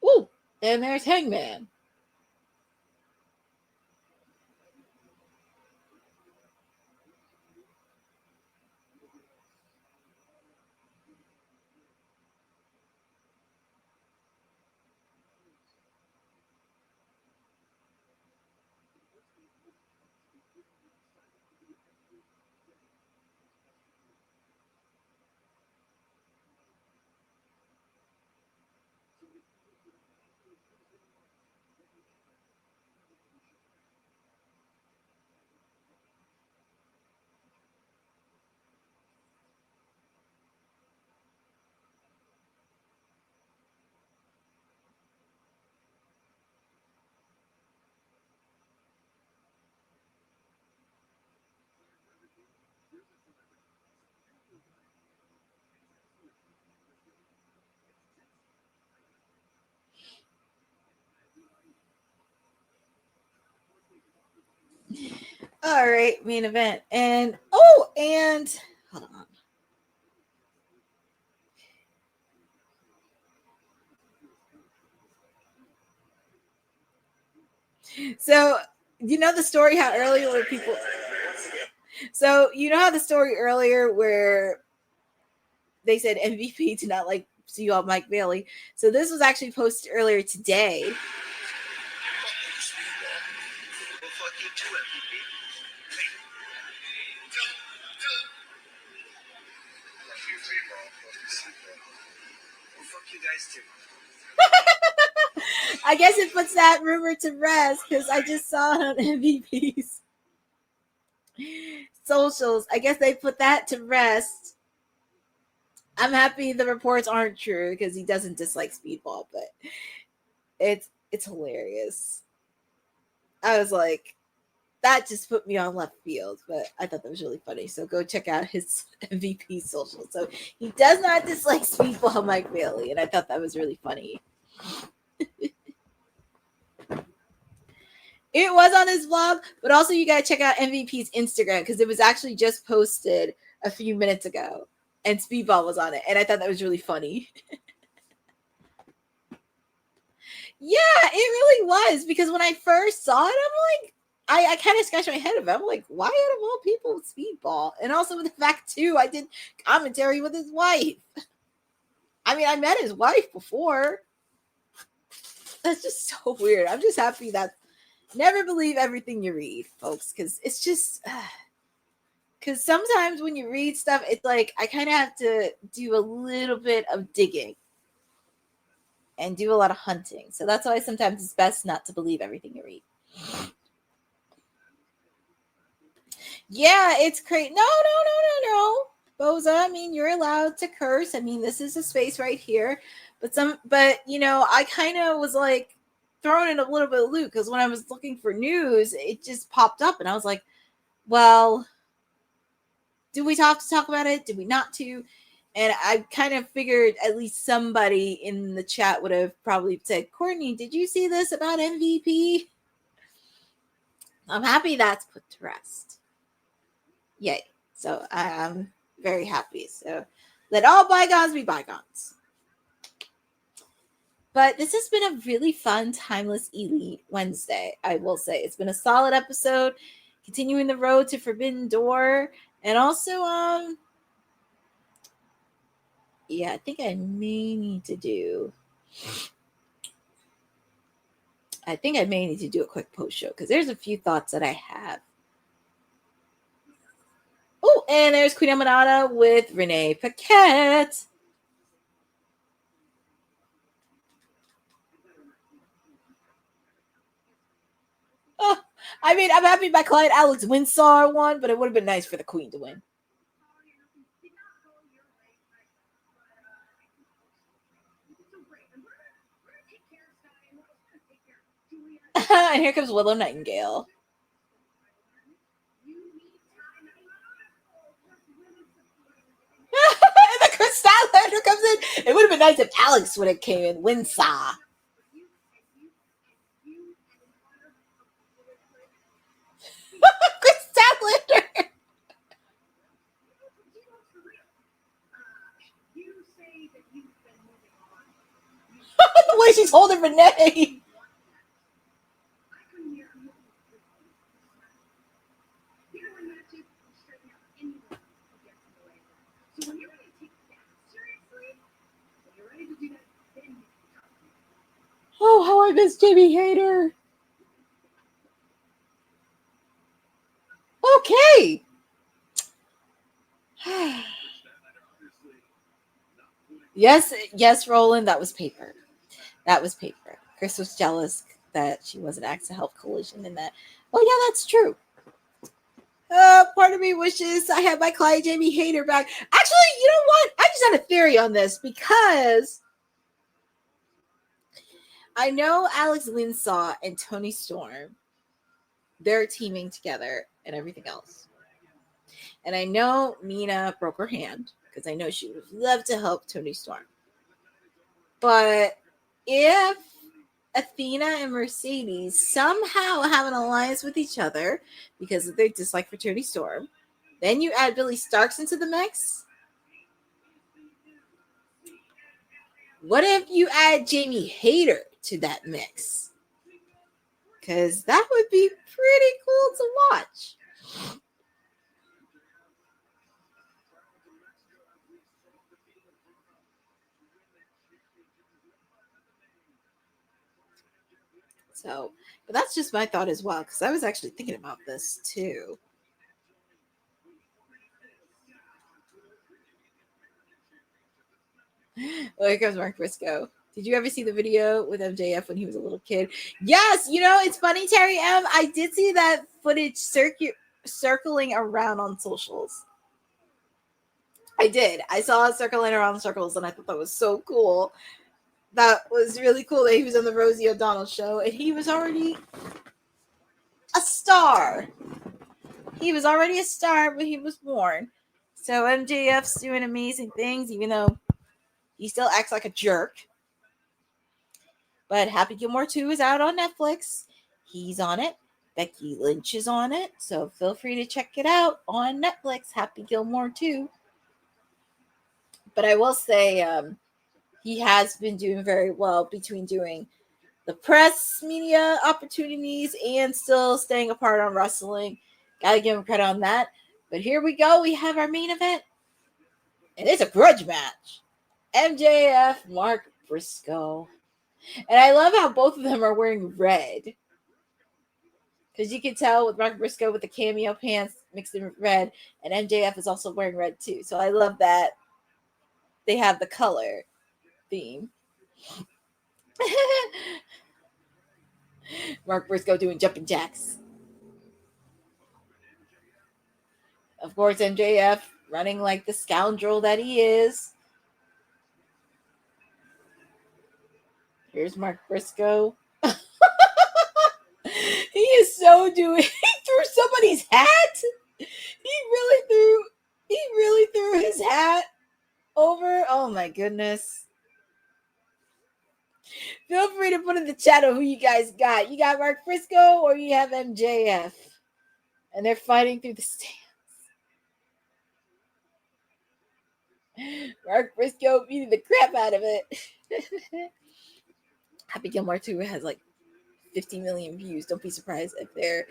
Ooh, and there's Hangman. All right, main event. And hold on. So, you know the story how earlier where people... So, you know how the story earlier where they said MVP did not like see you on Mike Bailey. So this was actually posted earlier today. I guess it puts that rumor to rest because I just saw it on MVP's socials. I guess they put that to rest. I'm happy the reports aren't true because he doesn't dislike Speedball, but it's hilarious. I was like, that just put me on left field, but I thought that was really funny. So go check out his MVP social. So he does not dislike Speedball Mike Bailey, and I thought that was really funny. It was on his vlog, but also you got to check out MVP's Instagram because it was actually just posted a few minutes ago, and Speedball was on it, and I thought that was really funny. Yeah, it really was, because when I first saw it, I'm like, I kind of scratched my head of it. I'm like, why out of all people Speedball? And also with the fact, too, I did commentary with his wife. I mean, I met his wife before. That's just so weird. I'm just happy that never believe everything you read, folks, because it's just... Because sometimes when you read stuff, it's like I kind of have to do a little bit of digging. and do a lot of hunting. So that's why sometimes it's best not to believe everything you read. Yeah, it's crazy. No. Boza, I mean, you're allowed to curse. I mean, this is a space right here. But I kind of was like thrown in a little bit of loop because when I was looking for news, it just popped up and I was like, well, do we talk about it? Do we not to? And I kind of figured at least somebody in the chat would have probably said, Courtney, did you see this about MVP? I'm happy that's put to rest. Yay. So I'm very happy. So let all bygones be bygones. But this has been a really fun, timeless Elite Wednesday, I will say. It's been a solid episode, continuing the road to Forbidden Door. And also, I think I may need to do a quick post show because there's a few thoughts that I have. Oh, and there's Queen Aminata with Renee Paquette. Oh, I mean, I'm happy my client Alex Windsor won, but it would have been nice for the Queen to win. And here comes Willow Nightingale. And the Chris Statlander comes in. It would have been nice if Alex would have came in. Windsor. Chris Statlander. The way she's holding Renee. Oh, how I miss Jamie Hayter. Okay. Yes, Roland, that was paper. Chris was jealous that she wasn't asked to help Collision in that. Well, yeah, that's true. Part of me wishes I had my client Jamie Hayter back. Actually, you know what? I just had a theory on this because I know Alex Windsor and Toni Storm, they're teaming together and everything else. And I know Mina broke her hand because I know she would have loved to help Toni Storm. But if Athena and Mercedes somehow have an alliance with each other because of their dislike for Toni Storm, then you add Billie Starkz into the mix. What if you add Jamie Hayter to that mix? Because that would be pretty cool to watch. So, but that's just my thought as well, because I was actually thinking about this too. Well, here comes Mark Briscoe. Did you ever see the video with MJF when he was a little kid? Yes, it's funny, Terry M. I did see that footage circling around on socials. I did. I saw it circling around circles, and I thought that was so cool. That was really cool that he was on the Rosie O'Donnell show, and he was already a star. He was already a star when he was born. So MJF's doing amazing things, even though he still acts like a jerk. But Happy Gilmore 2 is out on Netflix. He's on it. Becky Lynch is on it. So feel free to check it out on Netflix, Happy Gilmore 2. But I will say he has been doing very well between doing the press media opportunities and still staying apart on wrestling. Gotta give him credit on that. But here we go. We have our main event. And it's a grudge match. MJF, Mark Briscoe. And I love how both of them are wearing red. Because you can tell with Mark Briscoe with the cameo pants mixed in with red. And MJF is also wearing red too. So I love that they have the color theme. Mark Briscoe doing jumping jacks. Of course, MJF running like the scoundrel that he is. Here's Mark Briscoe. He is so doing. He threw somebody's hat. He really threw his hat over. Oh my goodness. Feel free to put in the chat who you guys got. You got Mark Briscoe or you have MJF. And they're fighting through the stands. Mark Briscoe beating the crap out of it. Happy Gilmore 2 has like 50 million views. Don't be surprised if they're...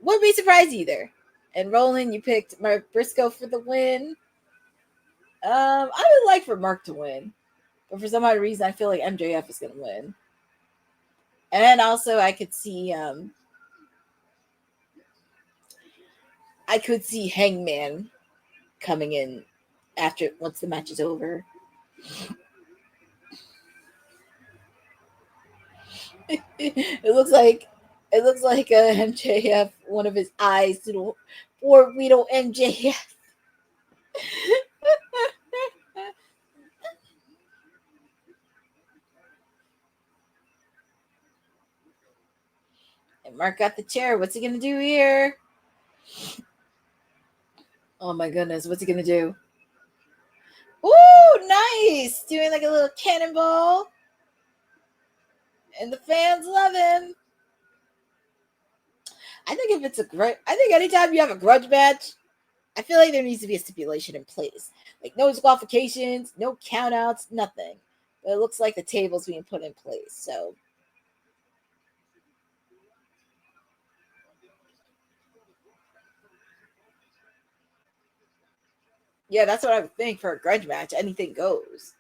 Wouldn't be surprised either. And Roland, you picked Mark Briscoe for the win. I would like for Mark to win. But for some odd reason, I feel like MJF is going to win. And also, I could see Hangman coming in once the match is over. It looks like MJF, one of his eyes, poor little MJF. And Mark got the chair. What's he gonna do here? Oh my goodness, what's he gonna do? Ooh, nice! Doing like a little cannonball. And the fans love him. I think anytime you have a grudge match, I feel like there needs to be a stipulation in place. Like no disqualifications, no countouts, nothing. But it looks like the table's being put in place. So yeah, that's what I would think for a grudge match. Anything goes.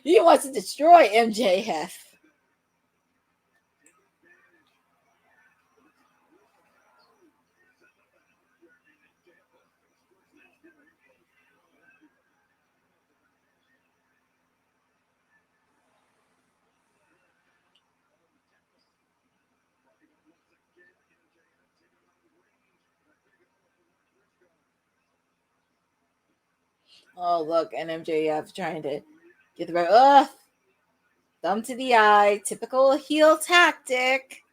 He wants to destroy MJF. Oh, look, and MJF trying to get the right. Thumb to the eye. Typical heel tactic.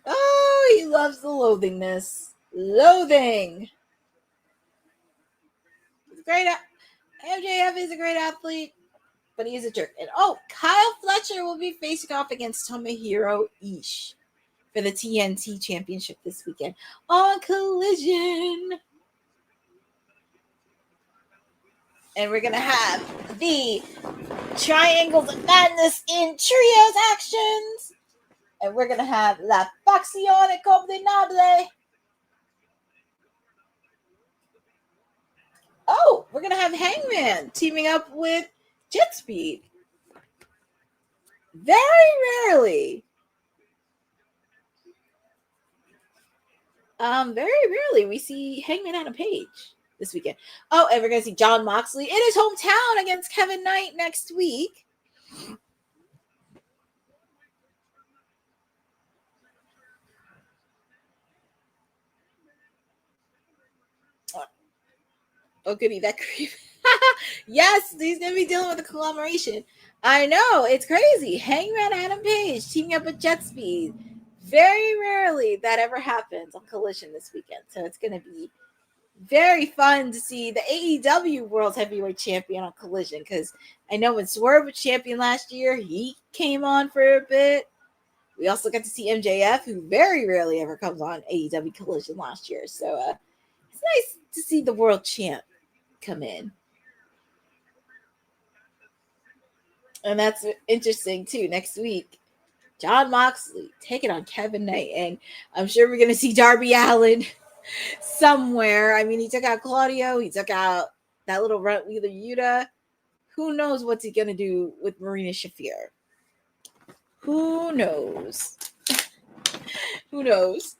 Oh, he loves the loathingness. Loathing. He's great. MJF is a great athlete, but he is a jerk. And Kyle Fletcher will be facing off against Tomohiro Ishii for the TNT Championship this weekend on Collision. And we're going to have the Triangles of Madness in Trios actions. And we're going to have La Facción Incomprenable. Oh, we're going to have Hangman teaming up with Jet Speed. Very rarely we see Hangman Adam Page this weekend. Oh, and we're going to see Jon Moxley in his hometown against Kevin Knight next week. Oh, goody, that creep. Yes, he's going to be dealing with a conglomeration. I know, it's crazy. Hangman Adam Page teaming up with Jet Speed. Very rarely that ever happens on Collision this weekend. So it's going to be very fun to see the AEW World Heavyweight Champion on Collision, because I know when Swerve was champion last year, he came on for a bit. We also got to see MJF, who very rarely ever comes on AEW Collision last year. So it's nice to see the world champ come in. And that's interesting too. Next week, Jon Moxley taking on Kevin Knight, and I'm sure we're going to see Darby Allin somewhere. I mean, he took out Claudio. He took out that little Wheeler Yuta. Who knows what's he going to do with Marina Shafir? Who knows? Who knows?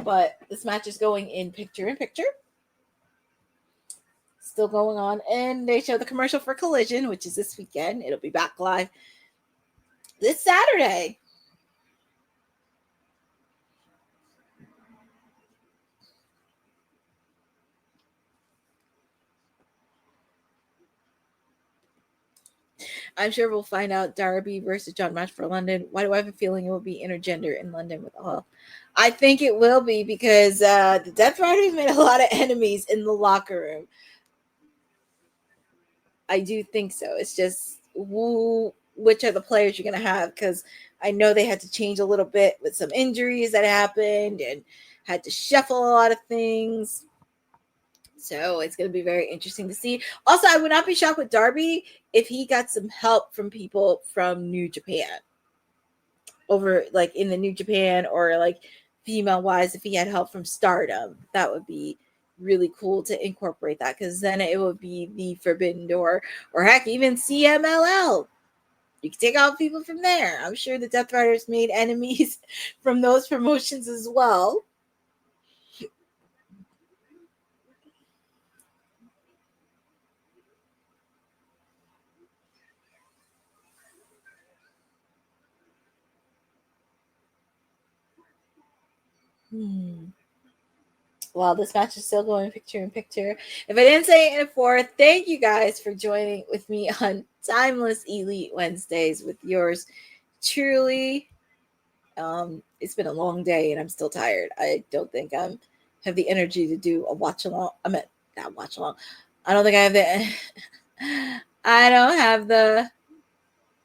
But this match is going in picture-in-picture. Still going on. And they show the commercial for Collision, which is this weekend. It'll be back live this Saturday. I'm sure we'll find out Darby versus John match for London. Why do I have a feeling it will be intergender in London with all? I think it will be because the Death Riders made a lot of enemies in the locker room. I do think so. It's just which are the players you're going to have, because I know they had to change a little bit with some injuries that happened and had to shuffle a lot of things. So it's going to be very interesting to see. Also, I would not be shocked with Darby if he got some help from people from New Japan over like in the New Japan, or like female wise, if he had help from Stardom. That would be really cool to incorporate that, because then it would be the Forbidden Door, or heck, even CMLL. You can take out people from there. I'm sure the Death Riders made enemies from those promotions as well. Well, this match is still going picture-in-picture. If I didn't say it before, thank you guys for joining with me on Timeless Elite Wednesdays with yours truly. It's been a long day and I'm still tired. I don't think I have the energy to do a watch-along. Not watch-along. I don't think I have I don't have the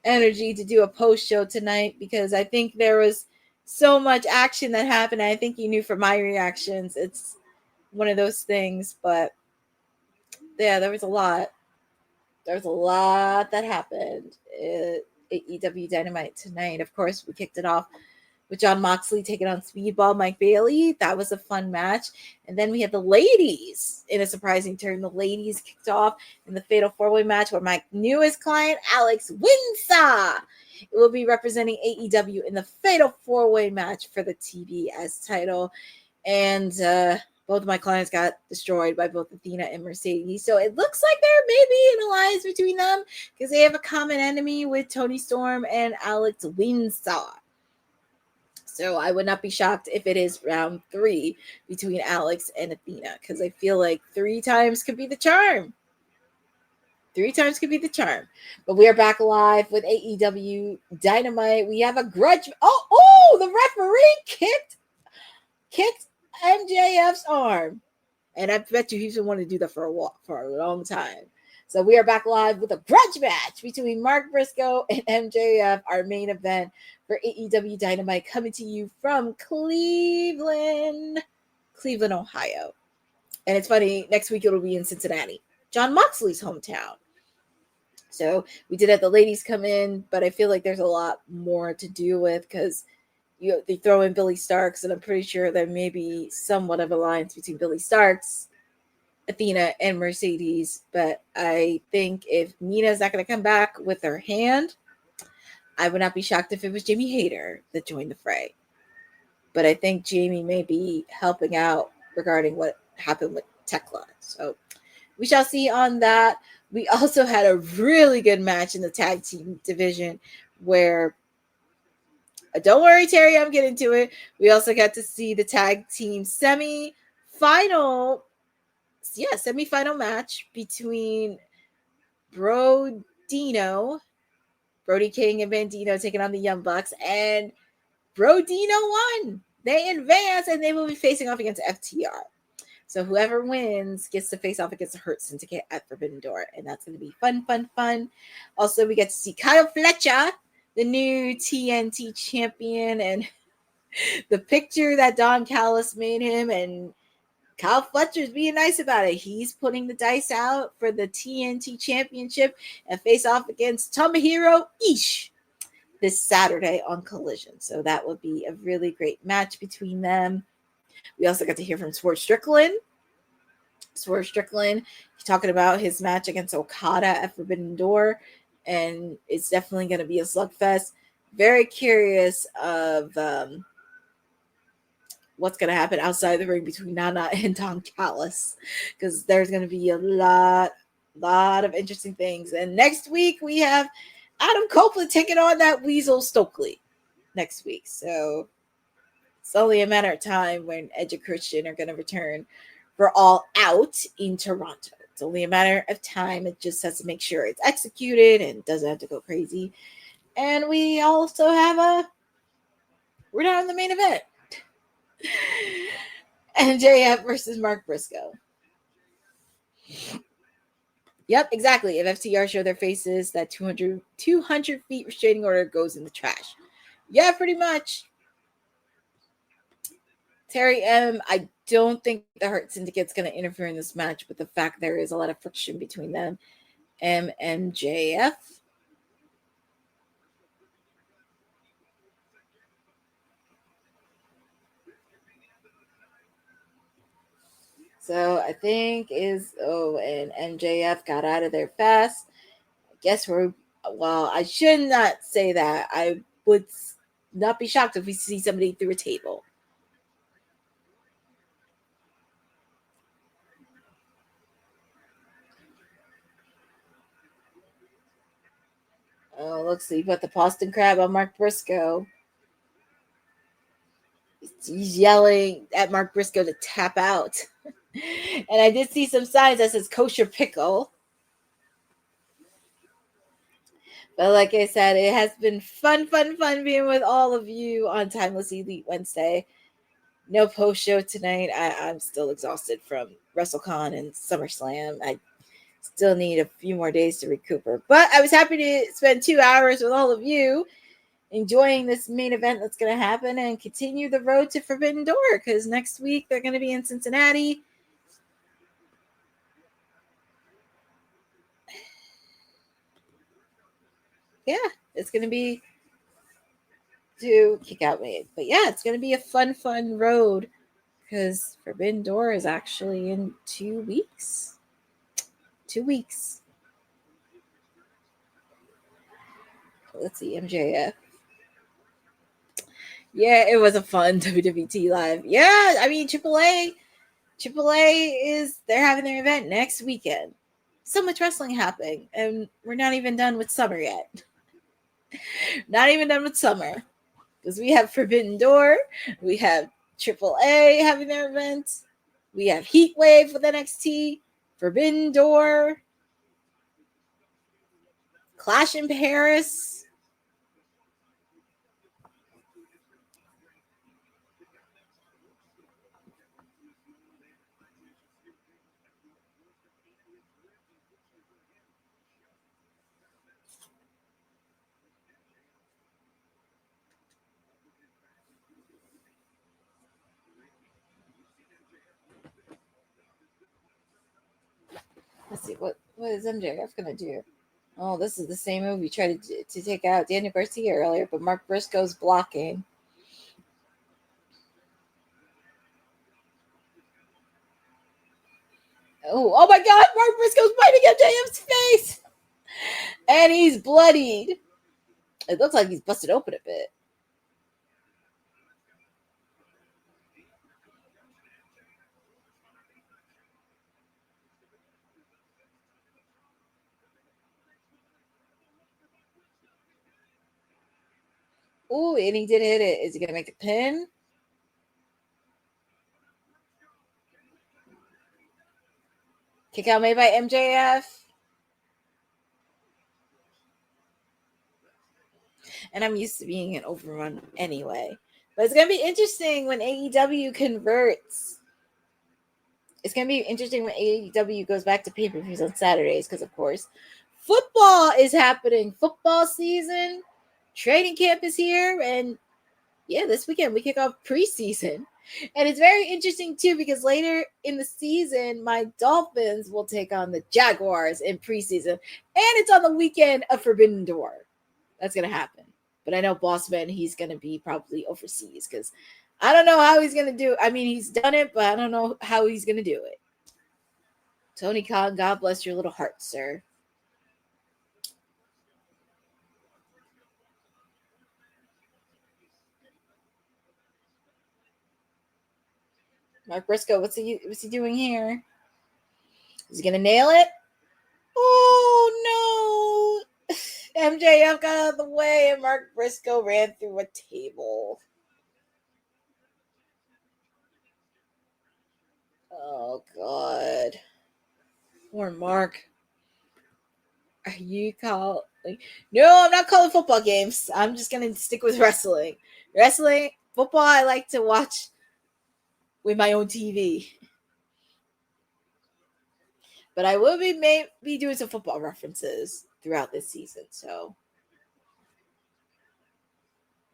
energy to do a post-show tonight, because I think there was so much action that happened. I think you knew from my reactions. It's one of those things, but yeah, there was a lot. There was a lot that happened at AEW Dynamite tonight. Of course, we kicked it off with Jon Moxley taking on Speedball Mike Bailey. That was a fun match. And then we had the ladies in a surprising turn. The ladies kicked off in the Fatal 4-Way match where my newest client, Alex Windsor, will be representing AEW in the Fatal 4-Way match for the TBS title. And both of my clients got destroyed by both Athena and Mercedes. So it looks like there may be an alliance between them, because they have a common enemy with Toni Storm and Alex Windsor. So I would not be shocked if it is round 3 between Alex and Athena, because I feel like 3 times could be the charm. 3 times could be the charm. But we are back live with AEW Dynamite. We have a grudge. Oh, the referee kicked MJF's arm. And I bet you he's been wanting to do that for a long time. So we are back live with a grudge match between Mark Briscoe and MJF, our main event for AEW Dynamite, coming to you from Cleveland, Ohio. And it's funny, next week it'll be in Cincinnati, Jon Moxley's hometown. So we did have the ladies come in, but I feel like there's a lot more to do with, because they throw in Billie Starkz, and I'm pretty sure there may be somewhat of alliance between Billie Starkz, Athena, and Mercedes. But I think if Nina's not going to come back with her hand, I would not be shocked if it was Jamie Hayter that joined the fray. But I think Jamie may be helping out regarding what happened with Tekla. So we shall see on that. We also had a really good match in the tag team division where, don't worry, Terry, I'm getting to it. We also got to see the tag team semifinal match between Brodido, Brody King and Bandito taking on the Young Bucks, and Brodido won. They advance, and they will be facing off against FTR. So whoever wins gets to face off against the Hurt Syndicate at Forbidden Door, and that's going to be fun. Also, we get to see Kyle Fletcher, the new TNT champion, and the picture that Don Callis made him, and Kyle Fletcher's being nice about it. He's putting the dice out for the TNT championship and face off against Tomohiro Ishii this Saturday on Collision. So that would be a really great match between them. We also got to hear from Swerve Strickland Swerve Strickland. He's talking about his match against Okada at Forbidden Door, and it's definitely going to be a slugfest. Very curious of what's going to happen outside the ring between Nana and Don Callis, because there's going to be a lot of interesting things. And next week we have Adam Copeland taking on that Weasel Stokely next week. So it's only a matter of time when Edge and Christian are going to return for All Out in Toronto. It's only a matter of time. It just has to make sure it's executed and doesn't have to go crazy. And we also have we're not in the main event. MJF versus Mark Briscoe. Yep, exactly. If FTR show their faces, that 200 feet restraining order goes in the trash. Yeah, pretty much. Terry M., I don't think the Hurt Syndicate's going to interfere in this match, but the fact there is a lot of friction between them and MJF. So I think and MJF got out of there fast. I guess I should not say that. I would not be shocked if we see somebody through a table. Oh, looks like he put the Boston Crab on Mark Briscoe. He's yelling at Mark Briscoe to tap out. And I did see some signs that says kosher pickle. But like I said, it has been fun being with all of you on Timeless Elite Wednesday. No post show tonight. I'm still exhausted from WrestleCon and SummerSlam. I still need a few more days to recuperate. But I was happy to spend 2 hours with all of you, enjoying this main event that's going to happen, and continue the road to Forbidden Door, because next week they're going to be in Cincinnati. Yeah, it's going to be to kick out me. But yeah, it's going to be a fun road, because Forbidden Door is actually in 2 weeks. 2 weeks. Let's see, MJF. Yeah, it was a fun WWT live. Yeah, I mean, AAA they're having their event next weekend. So much wrestling happening, and we're not even done with summer yet. Not even done with summer, because we have Forbidden Door, we have AAA having their event, we have Heat Wave with NXT, Forbidden Door, Clash in Paris. Let's see, what is MJF going to do? Oh, this is the same move he tried to take out Daniel Garcia earlier, but Mark Briscoe's blocking. Oh my God, Mark Briscoe's biting MJF's face! And he's bloodied. It looks like he's busted open a bit. Oh, and he did hit it. Is he going to make a pin? Kick out made by MJF. And I'm used to being an overrun anyway. But it's going to be interesting when AEW converts. It's going to be interesting when AEW goes back to pay-per-views on Saturdays, because, of course, football is happening. Football season. Training camp is here. And, yeah, this weekend we kick off preseason. And it's very interesting, too, because later in the season, my Dolphins will take on the Jaguars in preseason. And it's on the weekend of Forbidden Door. That's going to happen. But I know Bossman, he's going to be probably overseas, because I don't know how he's going to do it. I mean, he's done it, but I don't know how he's going to do it. Tony Khan, God bless your little heart, sir. Mark Briscoe, what's he doing here? Is he gonna nail it? Oh no! MJF got out of the way and Mark Briscoe ran through a table. Oh god. Poor Mark. Are you calling? No, I'm not calling football games. I'm just gonna stick with wrestling. Football, I like to watch with my own TV. But I will be maybe doing some football references throughout this season. So,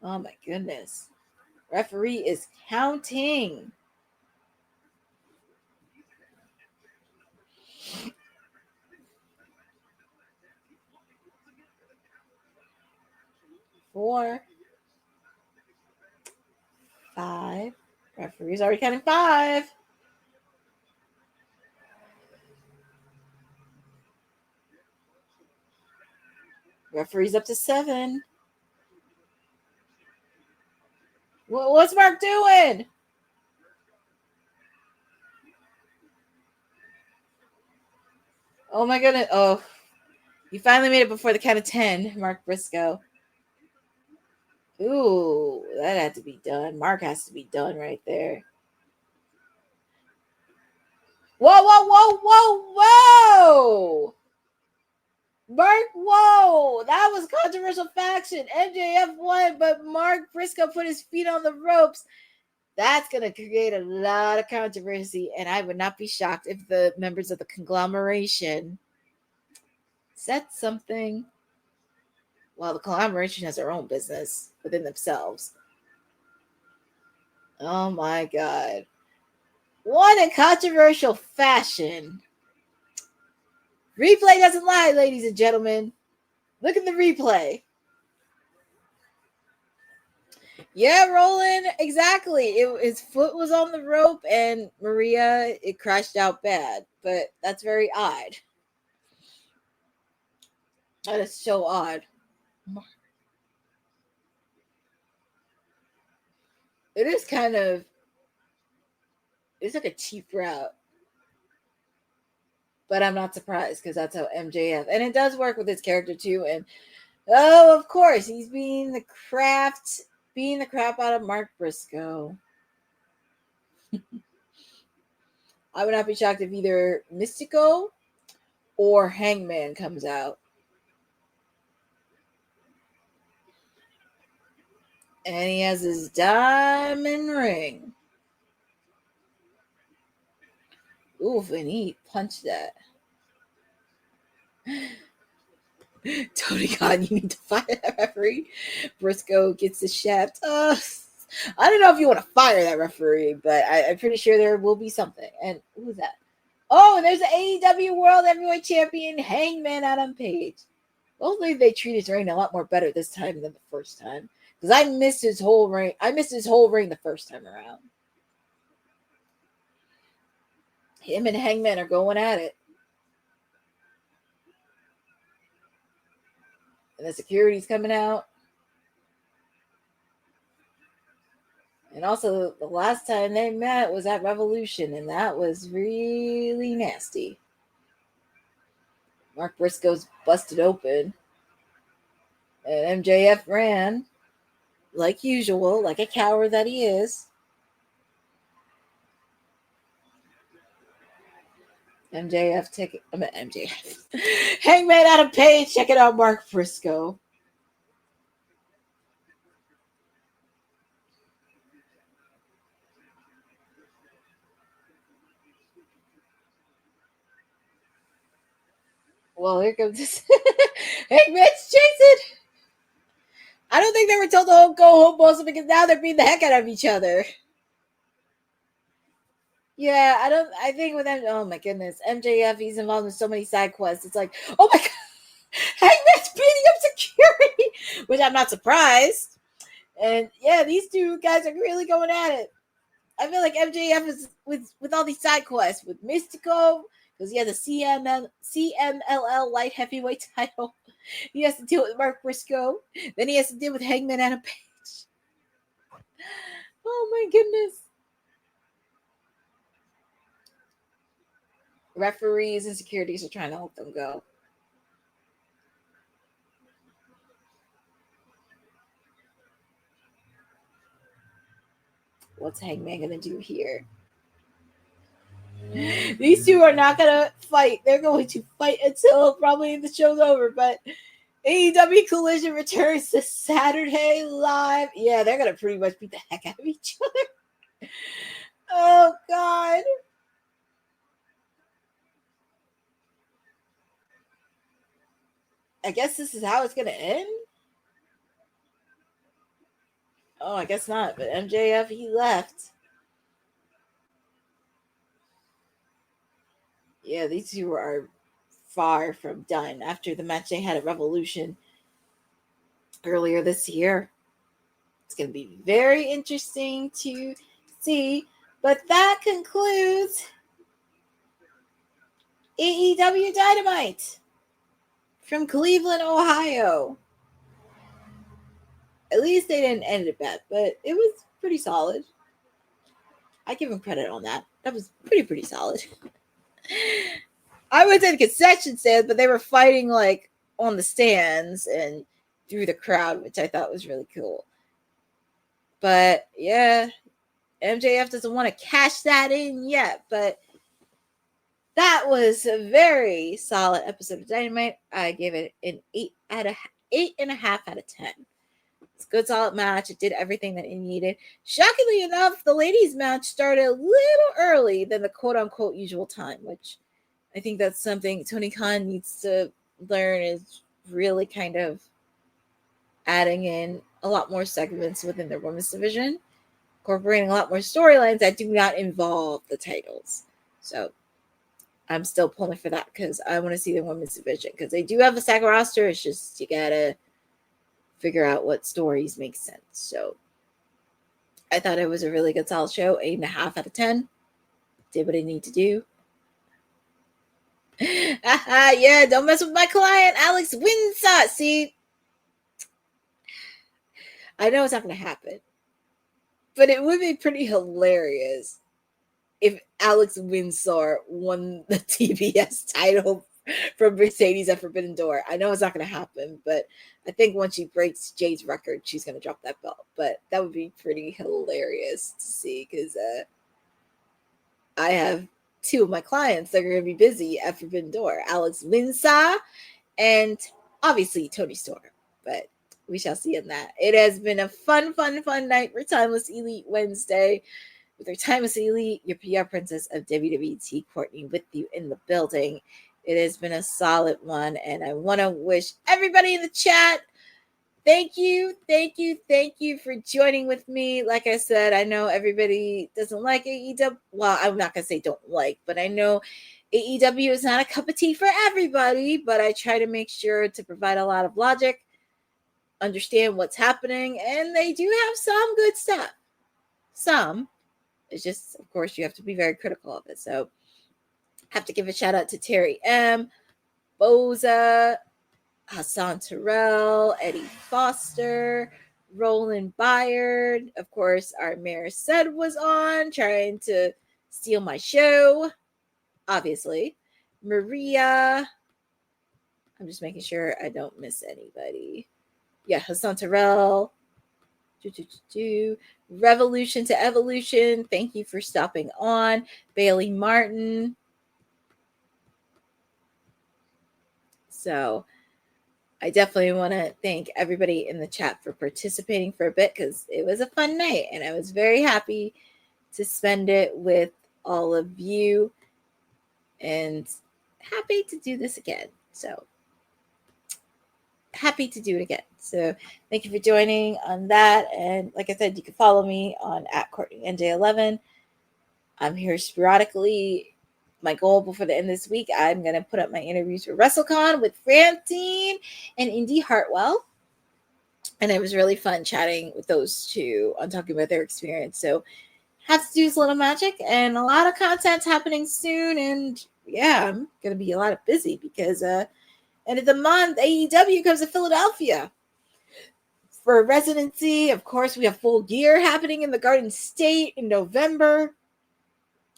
oh my goodness, referee is counting. Four, five. Referee's already counting 5. Referee's up to 7. What's Mark doing? Oh my goodness. Oh, you finally made it before the count of 10, Mark Briscoe. Ooh, that had to be done. Mark has to be done right there. Whoa, whoa, whoa, whoa, whoa! Mark, whoa! That was controversial faction. MJF won, but Mark Briscoe put his feet on the ropes. That's going to create a lot of controversy, and I would not be shocked if the members of the conglomeration said something. Well, the conglomeration has their own business within themselves. Oh my God. What a controversial fashion. Replay doesn't lie, ladies and gentlemen. Look at the replay. Yeah, Roland, exactly. His foot was on the rope, and Maria, it crashed out bad. But that's very odd. That is so odd. It is kind of, it's like a cheap route. But I'm not surprised because that's how MJF, and it does work with his character too. And oh, of course, he's being the crap out of Mark Briscoe. I would not be shocked if either Mystico or Hangman comes out. And he has his diamond ring. Oof, and he punched that. Tony Khan, you need to fire that referee. Briscoe gets the shaft. I don't know if you want to fire that referee, but I'm pretty sure there will be something. And who's that? Oh, and there's the AEW World Heavyweight Champion, Hangman Adam Page. Hopefully they treat his reign a lot more better this time than the first time. Because I missed his whole reign. I missed his whole reign the first time around. Him and Hangman are going at it. And the security's coming out. And also, the last time they met was at Revolution, and that was really nasty. Mark Briscoe's busted open. And MJF ran, like usual, like a coward that he is. MJF. Hangman Adam Page, check it out, Mark Briscoe. Well, here comes this. Hangman's chasing. I don't think they were told to go home also because now they're beating the heck out of each other. Yeah, I think with them, oh my goodness, MJF, he's involved in so many side quests. It's like, oh my God, Hangman's beating up security, which I'm not surprised. And yeah, these two guys are really going at it. I feel like MJF is with all these side quests with Mystico. because he has a CMLL light heavyweight title. He has to deal with Mark Briscoe. Then he has to deal with Hangman Adam Page. Oh my goodness. Referees and securities are trying to help them go. What's Hangman going to do here? These two are not going to fight. They're going to fight until probably the show's over. But AEW Collision returns to Saturday Live. Yeah, they're going to pretty much beat the heck out of each other. Oh, God. I guess this is how it's going to end. Oh, I guess not. But MJF, he left. Yeah, these two are far from done after the match they had at Revolution earlier this year. It's going to be very interesting to see. But that concludes AEW Dynamite from Cleveland, Ohio. At least they didn't end it bad, but it was pretty solid. I give them credit on that. That was pretty solid. I went to the concession stand, but they were fighting like on the stands and through the crowd, which I thought was really cool. But yeah, MJF doesn't want to cash that in yet, but that was a very solid episode of Dynamite. I gave it an 8.5 out of 10. It's a good, solid match. It did everything that it needed. Shockingly enough, the ladies' match started a little early than the quote-unquote usual time, which I think that's something Tony Khan needs to learn, is really kind of adding in a lot more segments within their women's division, incorporating a lot more storylines that do not involve the titles. So I'm still pulling for that because I want to see the women's division, because they do have a stack roster. It's just you gotta figure out what stories make sense. So I thought it was a really good, solid show. 8.5 out of 10. Did what I need to do. Yeah, don't mess with my client, Alex Windsor. See, I know it's not going to happen, but it would be pretty hilarious if Alex Windsor won the TBS title from Mercedes at Forbidden Door. I know it's not going to happen, but I think once she breaks Jay's record, she's going to drop that belt. But that would be pretty hilarious to see, because I have two of my clients that are going to be busy at Forbidden Door, Alex Windsor and obviously Tony Storm. But we shall see on that. It has been a fun night for Timeless Elite Wednesday. With our Timeless Elite, your PR princess of WWT, Courtney, with you in the building. It has been a solid one, and I want to wish everybody in the chat, thank you for joining with me. Like I said, I know everybody doesn't like AEW. Well, I'm not going to say don't like, but I know AEW is not a cup of tea for everybody, but I try to make sure to provide a lot of logic, understand what's happening, and they do have some good stuff. Some. It's just, of course, you have to be very critical of it. So have to give a shout out to Terry M, Boza, Hassan Terrell, Eddie Foster, Roland Byard. Of course, our mayor said was on, trying to steal my show. Obviously. Maria. I'm just making sure I don't miss anybody. Yeah, Hassan Terrell. Revolution to Evolution. Thank you for stopping on. Bailey Martin. So I definitely want to thank everybody in the chat for participating for a bit, because it was a fun night and I was very happy to spend it with all of you and happy to do this again. So happy to do it again. So thank you for joining on that. And like I said, you can follow me on @CourtneyNJ11. I'm here sporadically. My goal before the end of this week, I'm going to put up my interviews for WrestleCon with Francine and Indy Hartwell. And it was really fun chatting with those two on talking about their experience. So have to do this little magic, and a lot of content's happening soon. And yeah, I'm gonna be a lot of busy because end of the month AEW comes to Philadelphia for a residency. Of course, we have Full Gear happening in the Garden State in November.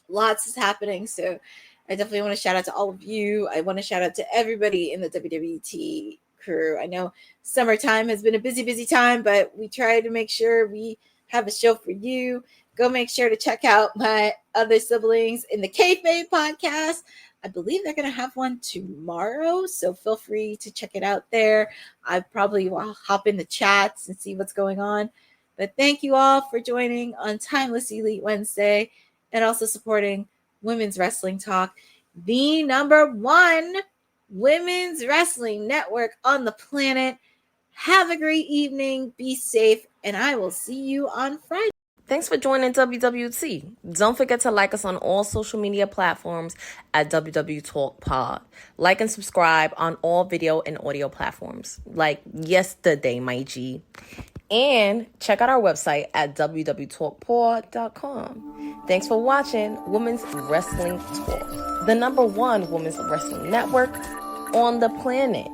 Lots is happening, so I definitely want to shout out to all of you. I want to shout out to everybody in the WWT crew. I know summertime has been a busy time, but we try to make sure we have a show for you. Go make sure to check out my other siblings in the Kayfabe podcast. I believe they're going to have one tomorrow, so feel free to check it out there. I probably will hop in the chats and see what's going on. But thank you all for joining on Timeless Elite Wednesday and also supporting Women's Wrestling Talk, the #1 women's wrestling network on the planet. Have a great evening. Be safe, and I will see you on Friday. Thanks for joining WWT. Don't forget to like us on all social media platforms at WW Talk Pod. Like and subscribe on all video and audio platforms, like yesterday, my G. And check out our website at www.talkpod.com. Thanks for watching Women's Wrestling Talk, the #1 women's wrestling network on the planet.